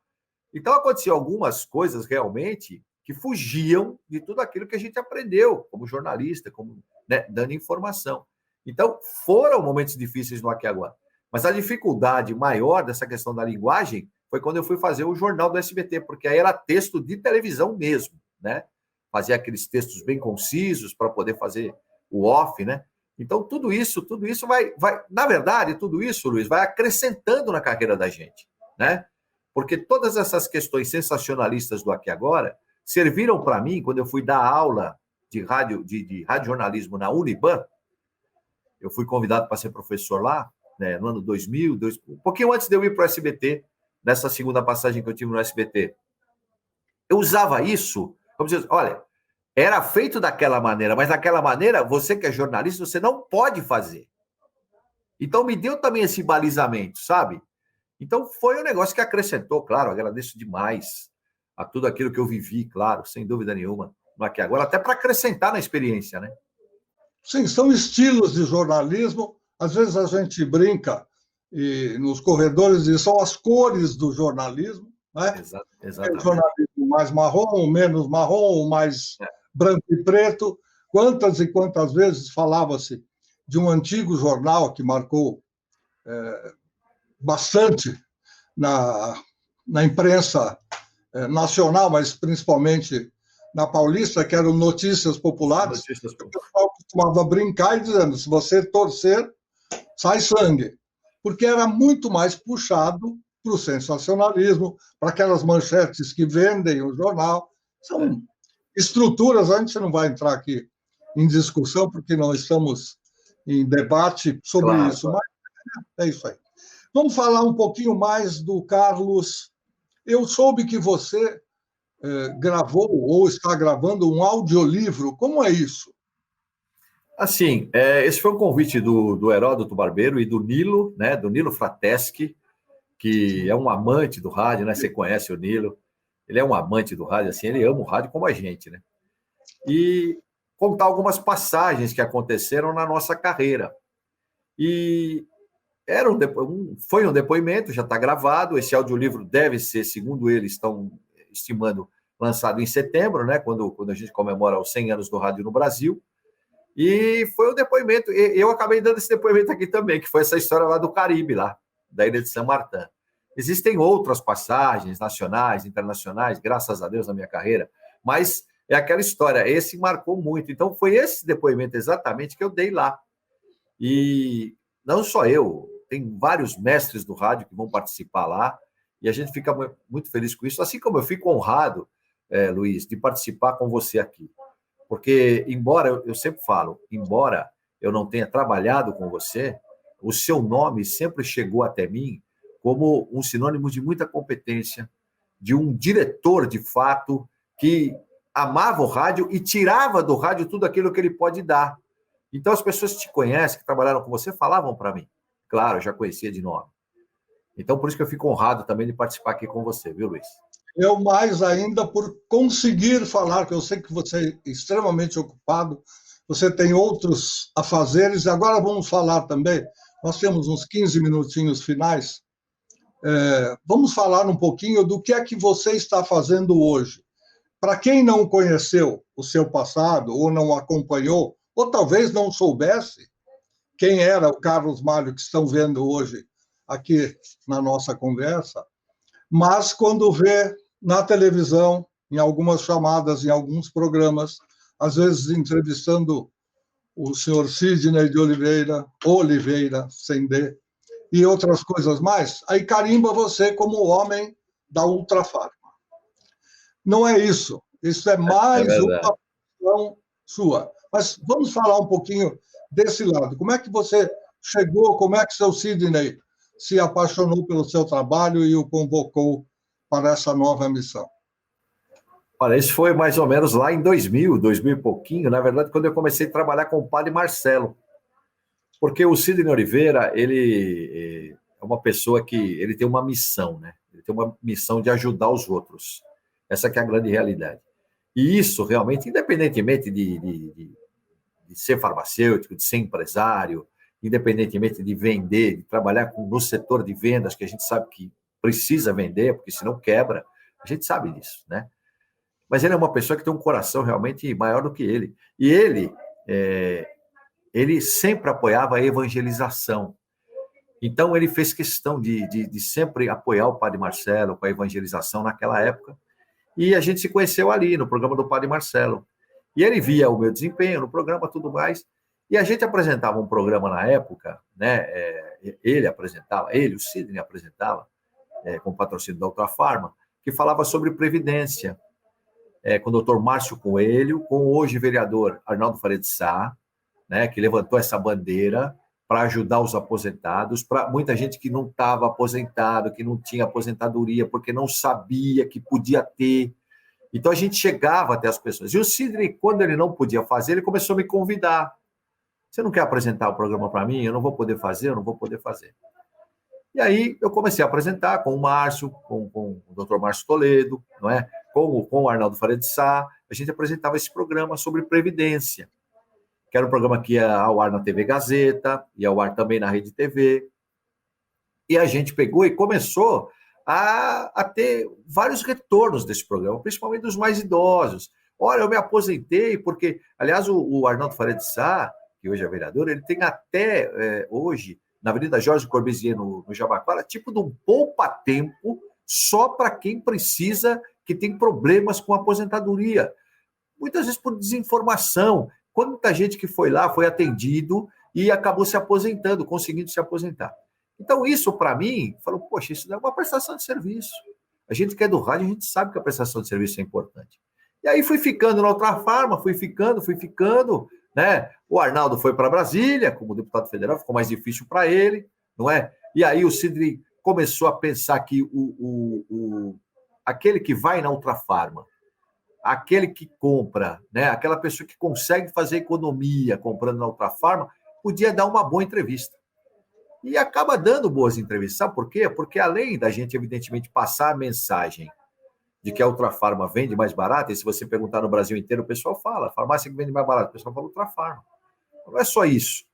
Então, aconteciam algumas coisas realmente que fugiam de tudo aquilo que a gente aprendeu como jornalista, como, né, dando informação. Então, foram momentos difíceis no Aqui Agora. Mas a dificuldade maior dessa questão da linguagem foi quando eu fui fazer o jornal do SBT, porque aí era texto de televisão mesmo, né? Fazia aqueles textos bem concisos para poder fazer o off, né? Então, tudo isso vai... Na verdade, tudo isso, Luiz, vai acrescentando na carreira da gente, né? Porque todas essas questões sensacionalistas do Aqui Agora serviram para mim, quando eu fui dar aula de radiojornalismo na Uniban, eu fui convidado para ser professor lá, né, no ano 2000, um pouquinho antes de eu ir para o SBT, nessa segunda passagem que eu tive no SBT. Eu usava isso, como dizer, olha, era feito daquela maneira, mas daquela maneira, você que é jornalista, você não pode fazer. Então, me deu também esse balizamento, sabe? Então, foi um negócio que acrescentou, claro, agradeço demais a tudo aquilo que eu vivi, claro, sem dúvida nenhuma, no Aqui Agora, até para acrescentar na experiência, né? Sim, são estilos de jornalismo. Às vezes a gente brinca nos corredores e são as cores do jornalismo, né? Exatamente. É jornalismo mais marrom, menos marrom, mais branco e preto. Quantas e quantas vezes falava-se de um antigo jornal que marcou bastante na imprensa nacional, mas principalmente na Paulista, que eram Notícias Populares. O pessoal costumava brincar e dizendo, se você torcer, sai sangue. Porque era muito mais puxado para o sensacionalismo, para aquelas manchetes que vendem o jornal. São estruturas, a gente não vai entrar aqui em discussão, porque não estamos em debate sobre isso, mas é isso aí. Vamos falar um pouquinho mais do Carlos. Eu soube que você gravou ou está gravando um audiolivro. Como é isso? Assim, esse foi um convite do Heródoto Barbeiro e do Nilo, né? Do Nilo Frateschi, que é um amante do rádio, né? Você conhece o Nilo. Ele é um amante do rádio, assim, ele ama o rádio como a gente, né? E contar algumas passagens que aconteceram na nossa carreira. E foi um depoimento, já está gravado. Esse audiolivro deve ser, segundo eles, estão estimando, lançado em setembro, né? Quando a gente comemora os 100 anos do rádio no Brasil. E foi um depoimento, eu acabei dando esse depoimento aqui também, que foi essa história lá do Caribe, lá, da ilha de São Martin. Existem outras passagens nacionais, internacionais, graças a Deus, na minha carreira, mas é aquela história, esse marcou muito. Então, foi esse depoimento exatamente que eu dei lá. E não só eu, tem vários mestres do rádio que vão participar lá, e a gente fica muito feliz com isso, assim como eu fico honrado, Luiz, de participar com você aqui. Porque, embora, eu sempre falo, embora eu não tenha trabalhado com você, o seu nome sempre chegou até mim como um sinônimo de muita competência, de um diretor, de fato, que amava o rádio e tirava do rádio tudo aquilo que ele pode dar. Então, as pessoas que te conhecem, que trabalharam com você, falavam para mim. Claro, eu já conhecia de nome. Então, por isso que eu fico honrado também de participar aqui com você, viu, Luiz? Eu mais ainda por conseguir falar, que eu sei que você é extremamente ocupado, você tem outros afazeres, e agora vamos falar também, nós temos uns 15 minutinhos finais, vamos falar um pouquinho do que é que você está fazendo hoje. Para quem não conheceu o seu passado, ou não acompanhou, ou talvez não soubesse quem era o Carlos Malho que estão vendo hoje aqui na nossa conversa, mas quando vê na televisão, em algumas chamadas, em alguns programas, às vezes entrevistando o senhor Sidney de Oliveira, sem D, e outras coisas mais, aí carimba você como homem da Ultrafarma. Não é isso. Isso é mais uma questão sua. Mas vamos falar um pouquinho desse lado. Como é que você chegou, como é que seu Sidney se apaixonou pelo seu trabalho e o convocou para essa nova missão? Olha, isso foi mais ou menos lá em 2000 e pouquinho, na verdade, quando eu comecei a trabalhar com o padre Marcelo. Porque o Sidney Oliveira, ele é uma pessoa que ele tem uma missão, né? Ele tem uma missão de ajudar os outros. Essa que é a grande realidade. E isso, realmente, independentemente de ser farmacêutico, de ser empresário, independentemente de vender, de trabalhar no setor de vendas, que a gente sabe que precisa vender, porque senão quebra, a gente sabe disso, né? Mas ele é uma pessoa que tem um coração realmente maior do que ele. E ele sempre apoiava a evangelização. Então, ele fez questão de sempre apoiar o Padre Marcelo com a evangelização naquela época. E a gente se conheceu ali, no programa do Padre Marcelo. E ele via o meu desempenho no programa, tudo mais. E a gente apresentava um programa na época, né? O Sidney apresentava, com patrocínio da Ultrafarma, que falava sobre previdência, com o doutor Márcio Coelho, com o hoje vereador Arnaldo Faria de Sá, né, que levantou essa bandeira para ajudar os aposentados, para muita gente que não estava aposentado, que não tinha aposentadoria, porque não sabia que podia ter. Então, a gente chegava até as pessoas. E o Sidney, quando ele não podia fazer, ele começou a me convidar. Você não quer apresentar o programa para mim? Eu não vou poder fazer. E aí, eu comecei a apresentar com o Márcio, com o Dr. Márcio Toledo, não é? com o Arnaldo Faria de Sá. A gente apresentava esse programa sobre Previdência, que era um programa que ia ao ar na TV Gazeta, ia ao ar também na Rede TV. E a gente pegou e começou a ter vários retornos desse programa, principalmente dos mais idosos. Olha, eu me aposentei porque, aliás, o Arnaldo Faria de Sá, que hoje é vereador, ele tem até hoje, na Avenida Jorge Corbusier, no Jabaquara, tipo de um poupa-tempo só para quem precisa, que tem problemas com aposentadoria. Muitas vezes por desinformação. Quanta gente que foi lá, foi atendido e acabou se aposentando, conseguindo se aposentar. Então, isso, para mim, falou, poxa, isso é uma prestação de serviço. A gente que é do rádio, a gente sabe que a prestação de serviço é importante. E aí fui ficando na Ultrafarma, fui ficando, né? O Arnaldo foi para Brasília, como deputado federal, ficou mais difícil para ele, não é? E aí o Sidney começou a pensar que aquele que vai na Ultrafarma, aquele que compra, né? Aquela pessoa que consegue fazer economia comprando na Ultrafarma, podia dar uma boa entrevista. E acaba dando boas entrevistas. Sabe por quê? Porque além da gente, evidentemente, passar a mensagem de que a Ultrafarma vende mais barato, e se você perguntar no Brasil inteiro, o pessoal fala, a farmácia que vende mais barato, o pessoal fala Ultrafarma. Não é só isso.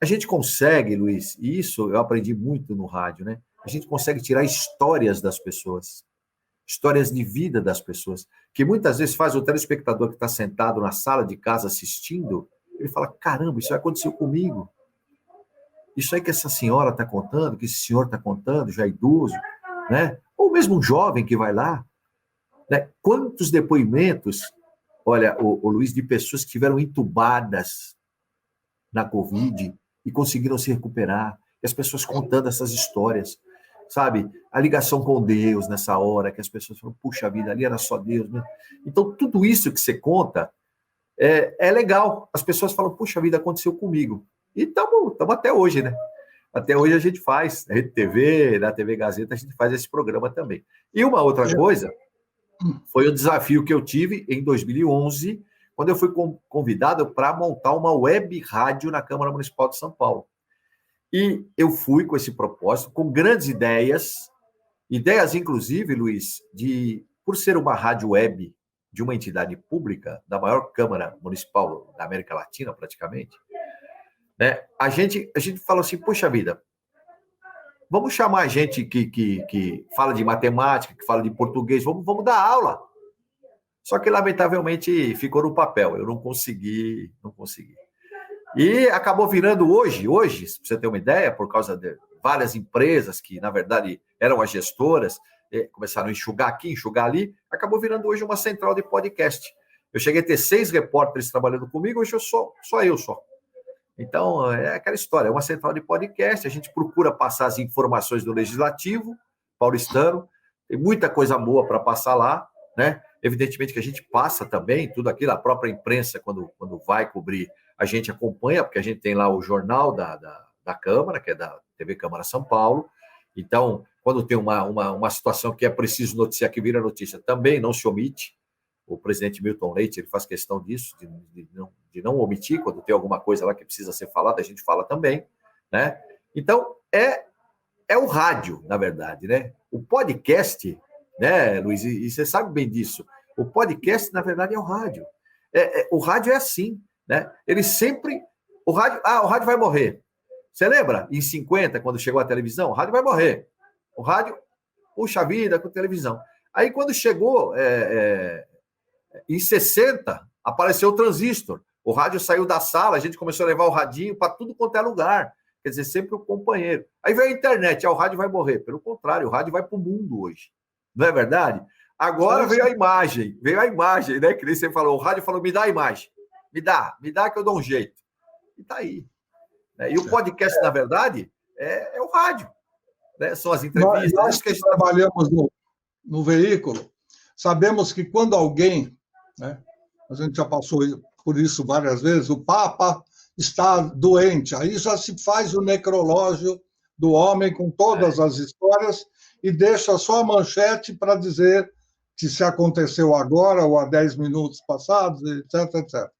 A gente consegue, Luiz, e isso eu aprendi muito no rádio, né? A gente consegue tirar histórias das pessoas, histórias de vida das pessoas, que muitas vezes faz o telespectador que está sentado na sala de casa assistindo, ele fala, caramba, isso aconteceu comigo. Isso aí que essa senhora está contando, que esse senhor está contando, já idoso, né? Ou mesmo um jovem que vai lá, né? Quantos depoimentos, olha, o Luiz, de pessoas que tiveram entubadas na Covid e conseguiram se recuperar, e as pessoas contando essas histórias, sabe? A ligação com Deus nessa hora, que as pessoas falam, puxa vida, ali era só Deus, né? Então, tudo isso que você conta é legal. As pessoas falam, puxa vida, aconteceu comigo. E estamos até hoje, né? Até hoje a gente faz, na Rede TV, na TV Gazeta, a gente faz esse programa também. E uma outra coisa foi o desafio que eu tive em 2011, quando eu fui convidado para montar uma web rádio na Câmara Municipal de São Paulo. E eu fui com esse propósito, com grandes ideias, Ideias, inclusive, Luiz, por ser uma rádio web de uma entidade pública, da maior Câmara Municipal da América Latina, praticamente, né? A gente falou assim, poxa vida, vamos chamar a gente que fala de matemática, que fala de português, vamos dar aula. Só que, lamentavelmente, ficou no papel. Eu não consegui. E acabou virando hoje, para você ter uma ideia, por causa de várias empresas que, na verdade, eram as gestoras, começaram a enxugar aqui, enxugar ali, acabou virando hoje uma central de podcast. Eu cheguei a ter 6 repórteres trabalhando comigo, hoje só eu. Então, é aquela história, é uma central de podcast, a gente procura passar as informações do Legislativo paulistano, tem muita coisa boa para passar lá, né? Evidentemente que a gente passa também tudo aquilo, a própria imprensa, quando vai cobrir, a gente acompanha, porque a gente tem lá o jornal da Câmara, que é da TV Câmara São Paulo. Então, quando tem uma situação que é preciso noticiar, que vira notícia, também não se omite. O presidente Milton Leite, ele faz questão disso, de não omitir, quando tem alguma coisa lá que precisa ser falada, a gente fala também, né? Então, é o rádio, na verdade, né? O podcast, né, Luiz, e você sabe bem disso, o podcast, na verdade, é o rádio. O rádio é assim, né? Ele sempre... o rádio vai morrer. Você lembra? Em 50, quando chegou a televisão, o rádio vai morrer. O rádio, puxa vida, com televisão. Aí, quando chegou em 60, apareceu o transistor. O rádio saiu da sala, a gente começou a levar o radinho para tudo quanto é lugar. Quer dizer, sempre o companheiro. Aí veio a internet, o rádio vai morrer. Pelo contrário, o rádio vai para o mundo hoje. Não é verdade? Agora veio a imagem, né? Que nem você falou, o rádio falou, me dá a imagem. Me dá que eu dou um jeito. E tá aí. E o podcast, na verdade, é o rádio. Né? São as entrevistas. Nós que trabalhamos no veículo, sabemos que quando alguém, né, a gente já passou por isso várias vezes, o Papa está doente, aí já se faz o necrológio do homem com todas as histórias e deixa só a manchete para dizer que se aconteceu agora ou há 10 minutos passados, etc, etc.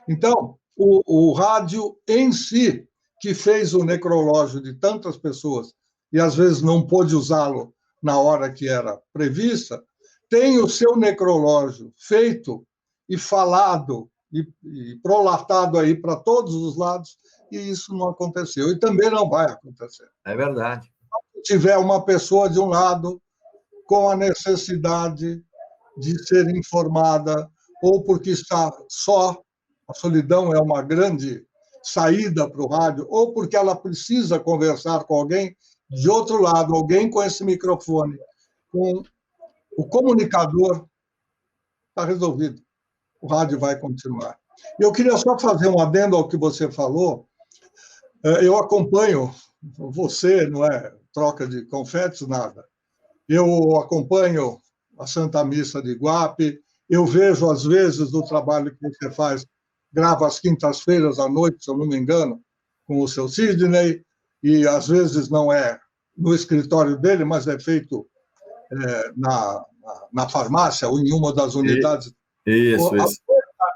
Então, o rádio em si, que fez o necrológio de tantas pessoas e às vezes não pôde usá-lo na hora que era prevista, tem o seu necrológio feito e falado e prolatado aí para todos os lados, e isso não aconteceu. E também não vai acontecer. É verdade. Se tiver uma pessoa de um lado com a necessidade de ser informada, ou porque está só, a solidão é uma grande saída para o rádio, ou porque ela precisa conversar com alguém, de outro lado, alguém com esse microfone, com o comunicador, está resolvido. O rádio vai continuar. Eu queria só fazer um adendo ao que você falou. Eu acompanho você, não é troca de confetes, nada. Eu acompanho a Santa Missa de Iguape, eu vejo, às vezes, o trabalho que você faz, grava às quintas-feiras à noite, se eu não me engano, com o seu Sidney, e às vezes não é no escritório dele, mas é feito na farmácia ou em uma das unidades. Isso. A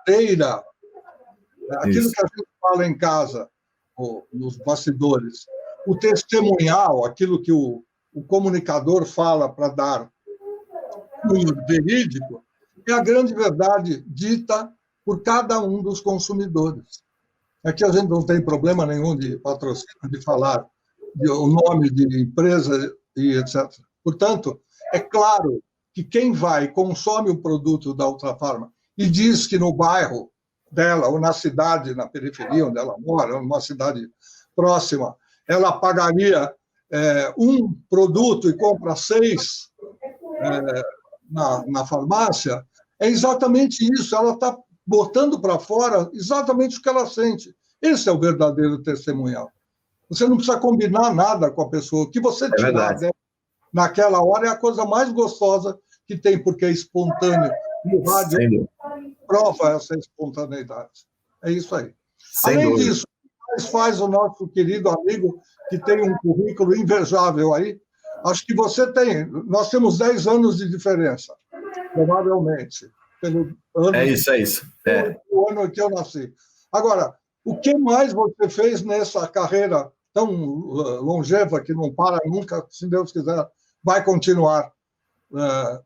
verdadeira, aquilo que a gente fala em casa, nos bastidores, o testemunhal, aquilo que o comunicador fala para dar um verídico, é a grande verdade dita por cada um dos consumidores. Aqui a gente não tem problema nenhum de patrocínio, de falar o nome de empresa e etc. Portanto, é claro que quem vai e consome o produto da Ultrafarma e diz que no bairro dela, ou na cidade, na periferia onde ela mora, ou numa cidade próxima, ela pagaria um produto e compra 6 na farmácia, é exatamente isso. Ela está botando para fora exatamente o que ela sente. Esse é o verdadeiro testemunhal. Você não precisa combinar nada com a pessoa. O que você tirar dela naquela hora é a coisa mais gostosa que tem, porque é espontâneo. E o rádio prova essa espontaneidade. É isso aí. Além disso, faz o nosso querido amigo, que tem um currículo invejável aí. Acho que você tem. Nós temos 10 anos de diferença, provavelmente. Pelo ano é isso. O ano que eu nasci. Agora, o que mais você fez nessa carreira tão longeva, que não para nunca, se Deus quiser, vai continuar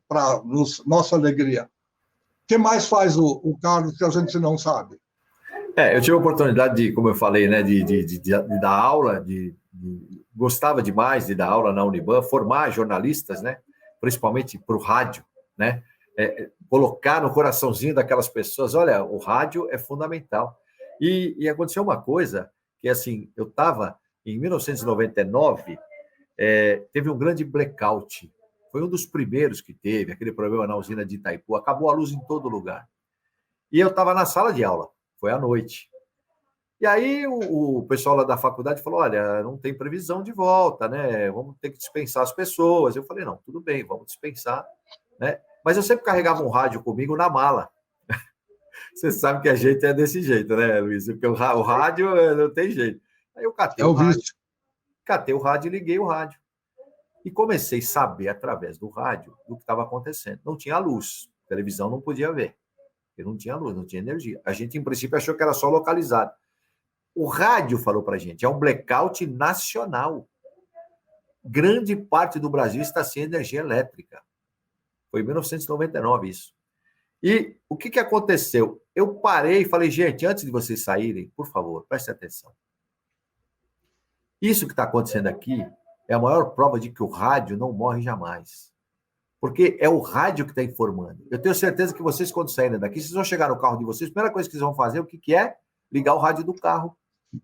para nossa alegria. O que mais faz o Carlos que a gente não sabe? Eu tive a oportunidade de, como eu falei, né, de dar aula, gostava demais de dar aula na Uniban, formar jornalistas, né, principalmente para o rádio, né, colocar no coraçãozinho daquelas pessoas, olha, o rádio é fundamental. E aconteceu uma coisa que, assim, eu estava em 1999, teve um grande blackout. Foi um dos primeiros que teve, aquele problema na usina de Itaipu, acabou a luz em todo lugar. E eu estava na sala de aula, foi à noite. E aí o pessoal lá da faculdade falou, olha, não tem previsão de volta, né? Vamos ter que dispensar as pessoas. Eu falei, não, tudo bem, vamos dispensar, né? Mas eu sempre carregava um rádio comigo na mala. Você sabe que a gente é desse jeito, né, Luiz? Porque o rádio não tem jeito. Aí eu catei o rádio e liguei o rádio. E comecei a saber, através do rádio, do que estava acontecendo. Não tinha luz, televisão não podia ver, porque não tinha luz, não tinha energia. A gente, em princípio, achou que era só localizado. O rádio falou para a gente, é um blackout nacional. Grande parte do Brasil está sem energia elétrica. Foi em 1999 isso. E o que aconteceu? Eu parei e falei, gente, antes de vocês saírem, por favor, prestem atenção. Isso que está acontecendo aqui é a maior prova de que o rádio não morre jamais. Porque é o rádio que está informando. Eu tenho certeza que vocês, quando saírem daqui, vocês vão chegar no carro de vocês, a primeira coisa que vocês vão fazer, o que é? Ligar o rádio do carro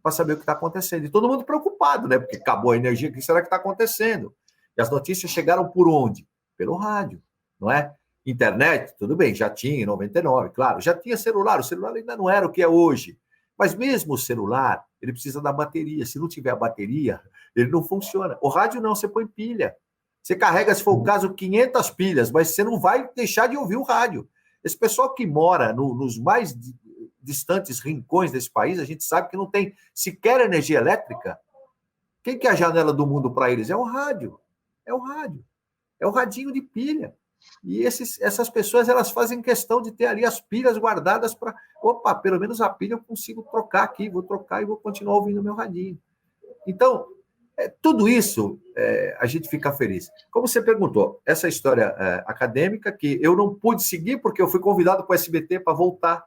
para saber o que está acontecendo. E todo mundo preocupado, né? Porque acabou a energia, o que será que está acontecendo? E as notícias chegaram por onde? Pelo rádio, não é? Internet, tudo bem, já tinha em 99, claro. Já tinha celular, o celular ainda não era o que é hoje. Mas mesmo o celular, ele precisa da bateria. Se não tiver a bateria, ele não funciona. O rádio não, você põe pilha. Você carrega, se for o caso, 500 pilhas, mas você não vai deixar de ouvir o rádio. Esse pessoal que mora nos mais distantes rincões desse país, a gente sabe que não tem sequer energia elétrica. Quem que é a janela do mundo para eles? É o rádio. É o rádio. É o radinho de pilha. E essas pessoas, elas fazem questão de ter ali as pilhas guardadas para... Opa, pelo menos a pilha eu consigo trocar aqui, vou trocar e vou continuar ouvindo o meu radinho. Então, tudo isso a gente fica feliz. Como você perguntou, essa história acadêmica que eu não pude seguir porque eu fui convidado para o SBT para voltar,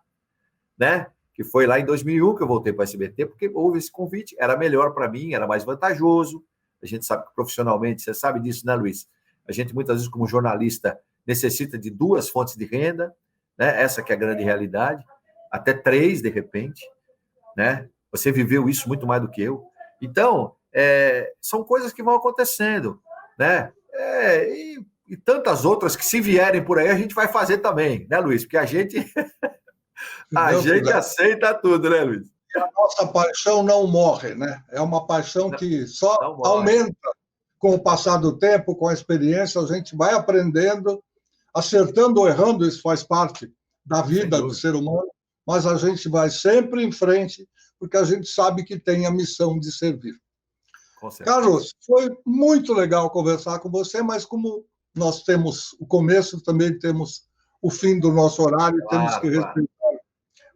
né? Que foi lá em 2001 que eu voltei para o SBT, porque houve esse convite, era melhor para mim, era mais vantajoso. A gente sabe que profissionalmente, você sabe disso, né, Luiz? A gente, muitas vezes, como jornalista, necessita de 2 fontes de renda, né? Essa que é a grande realidade, até 3, de repente, né? Você viveu isso muito mais do que eu. Então, são coisas que vão acontecendo, né? E tantas outras que, se vierem por aí, a gente vai fazer também, né, Luiz? Porque a gente aceita tudo, né, Luiz? E a nossa paixão não morre, né? É uma paixão que só aumenta com o passar do tempo, com a experiência, a gente vai aprendendo, acertando ou errando, isso faz parte da vida do ser humano, mas a gente vai sempre em frente, porque a gente sabe que tem a missão de servir. Carlos, foi muito legal conversar com você, mas como nós temos o começo, também temos o fim do nosso horário, temos que respeitar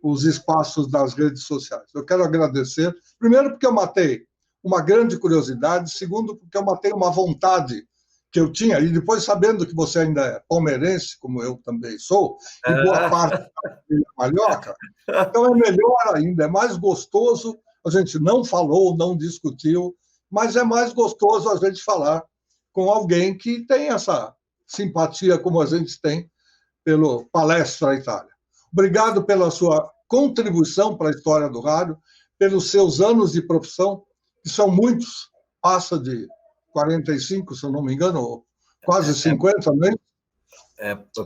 os espaços das redes sociais. Eu quero agradecer, primeiro porque eu matei uma grande curiosidade, segundo, porque eu matei uma vontade que eu tinha, e depois, sabendo que você ainda é palmeirense, como eu também sou, e boa parte da família Malhoca, então é melhor ainda, é mais gostoso, a gente não falou, não discutiu, mas é mais gostoso a gente falar com alguém que tem essa simpatia como a gente tem pelo Palestra Itália. Obrigado pela sua contribuição para a história do rádio, pelos seus anos de profissão, que são muitos, passa de 45, se eu não me engano, ou quase 50 mesmo.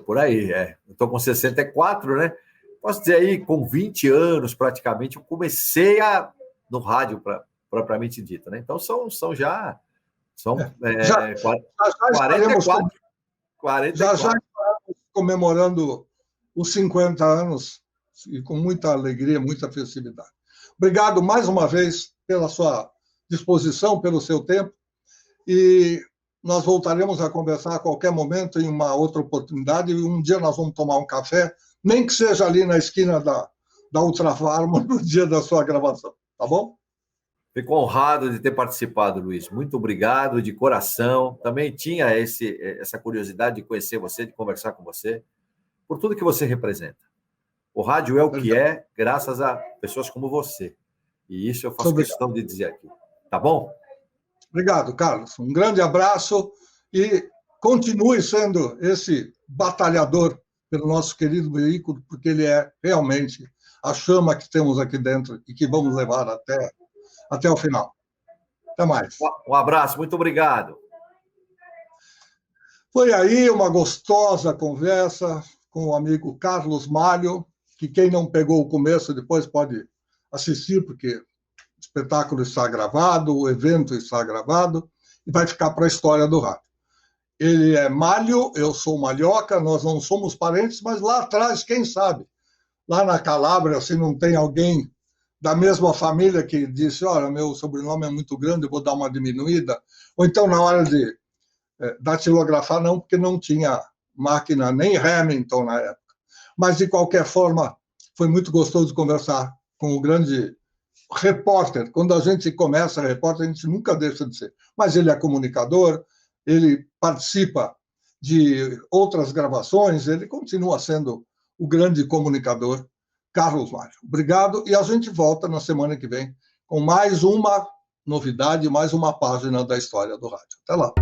Por aí, Eu estou com 64, né? Posso dizer aí, com 20 anos, praticamente, eu comecei no rádio, propriamente dito, né? Então, são já 44. Já estaremos comemorando os 50 anos, e com muita alegria, muita festividade. Obrigado mais uma vez pela sua disposição, pelo seu tempo, e nós voltaremos a conversar a qualquer momento, em uma outra oportunidade, e um dia nós vamos tomar um café, nem que seja ali na esquina da Ultrafarma, no dia da sua gravação, tá bom? Fico honrado de ter participado, Luiz. Muito obrigado, de coração. Também tinha essa curiosidade de conhecer você, de conversar com você, por tudo que você representa. O rádio é o que é, graças a pessoas como você. E isso eu faço questão de dizer aqui. Tá bom? Obrigado, Carlos. Um grande abraço e continue sendo esse batalhador pelo nosso querido veículo, porque ele é realmente a chama que temos aqui dentro e que vamos levar até o final. Até mais. Um abraço, muito obrigado. Foi aí uma gostosa conversa com o amigo Carlos Malho, que quem não pegou o começo depois pode assistir, porque o espetáculo está gravado, o evento está gravado, e vai ficar para a história do rádio. Ele é Malho, eu sou Malhoca, nós não somos parentes, mas lá atrás, quem sabe, lá na Calábria, se não tem alguém da mesma família que disse, olha, meu sobrenome é muito grande, eu vou dar uma diminuída, ou então na hora de datilografar, não, porque não tinha máquina, nem Hamilton na época. Mas, de qualquer forma, foi muito gostoso conversar com o grande repórter. Quando a gente começa a repórter, a gente nunca deixa de ser. Mas ele é comunicador, ele participa de outras gravações, ele continua sendo o grande comunicador, Carlos Malho. Obrigado, e a gente volta na semana que vem com mais uma novidade, mais uma página da história do rádio. Até lá.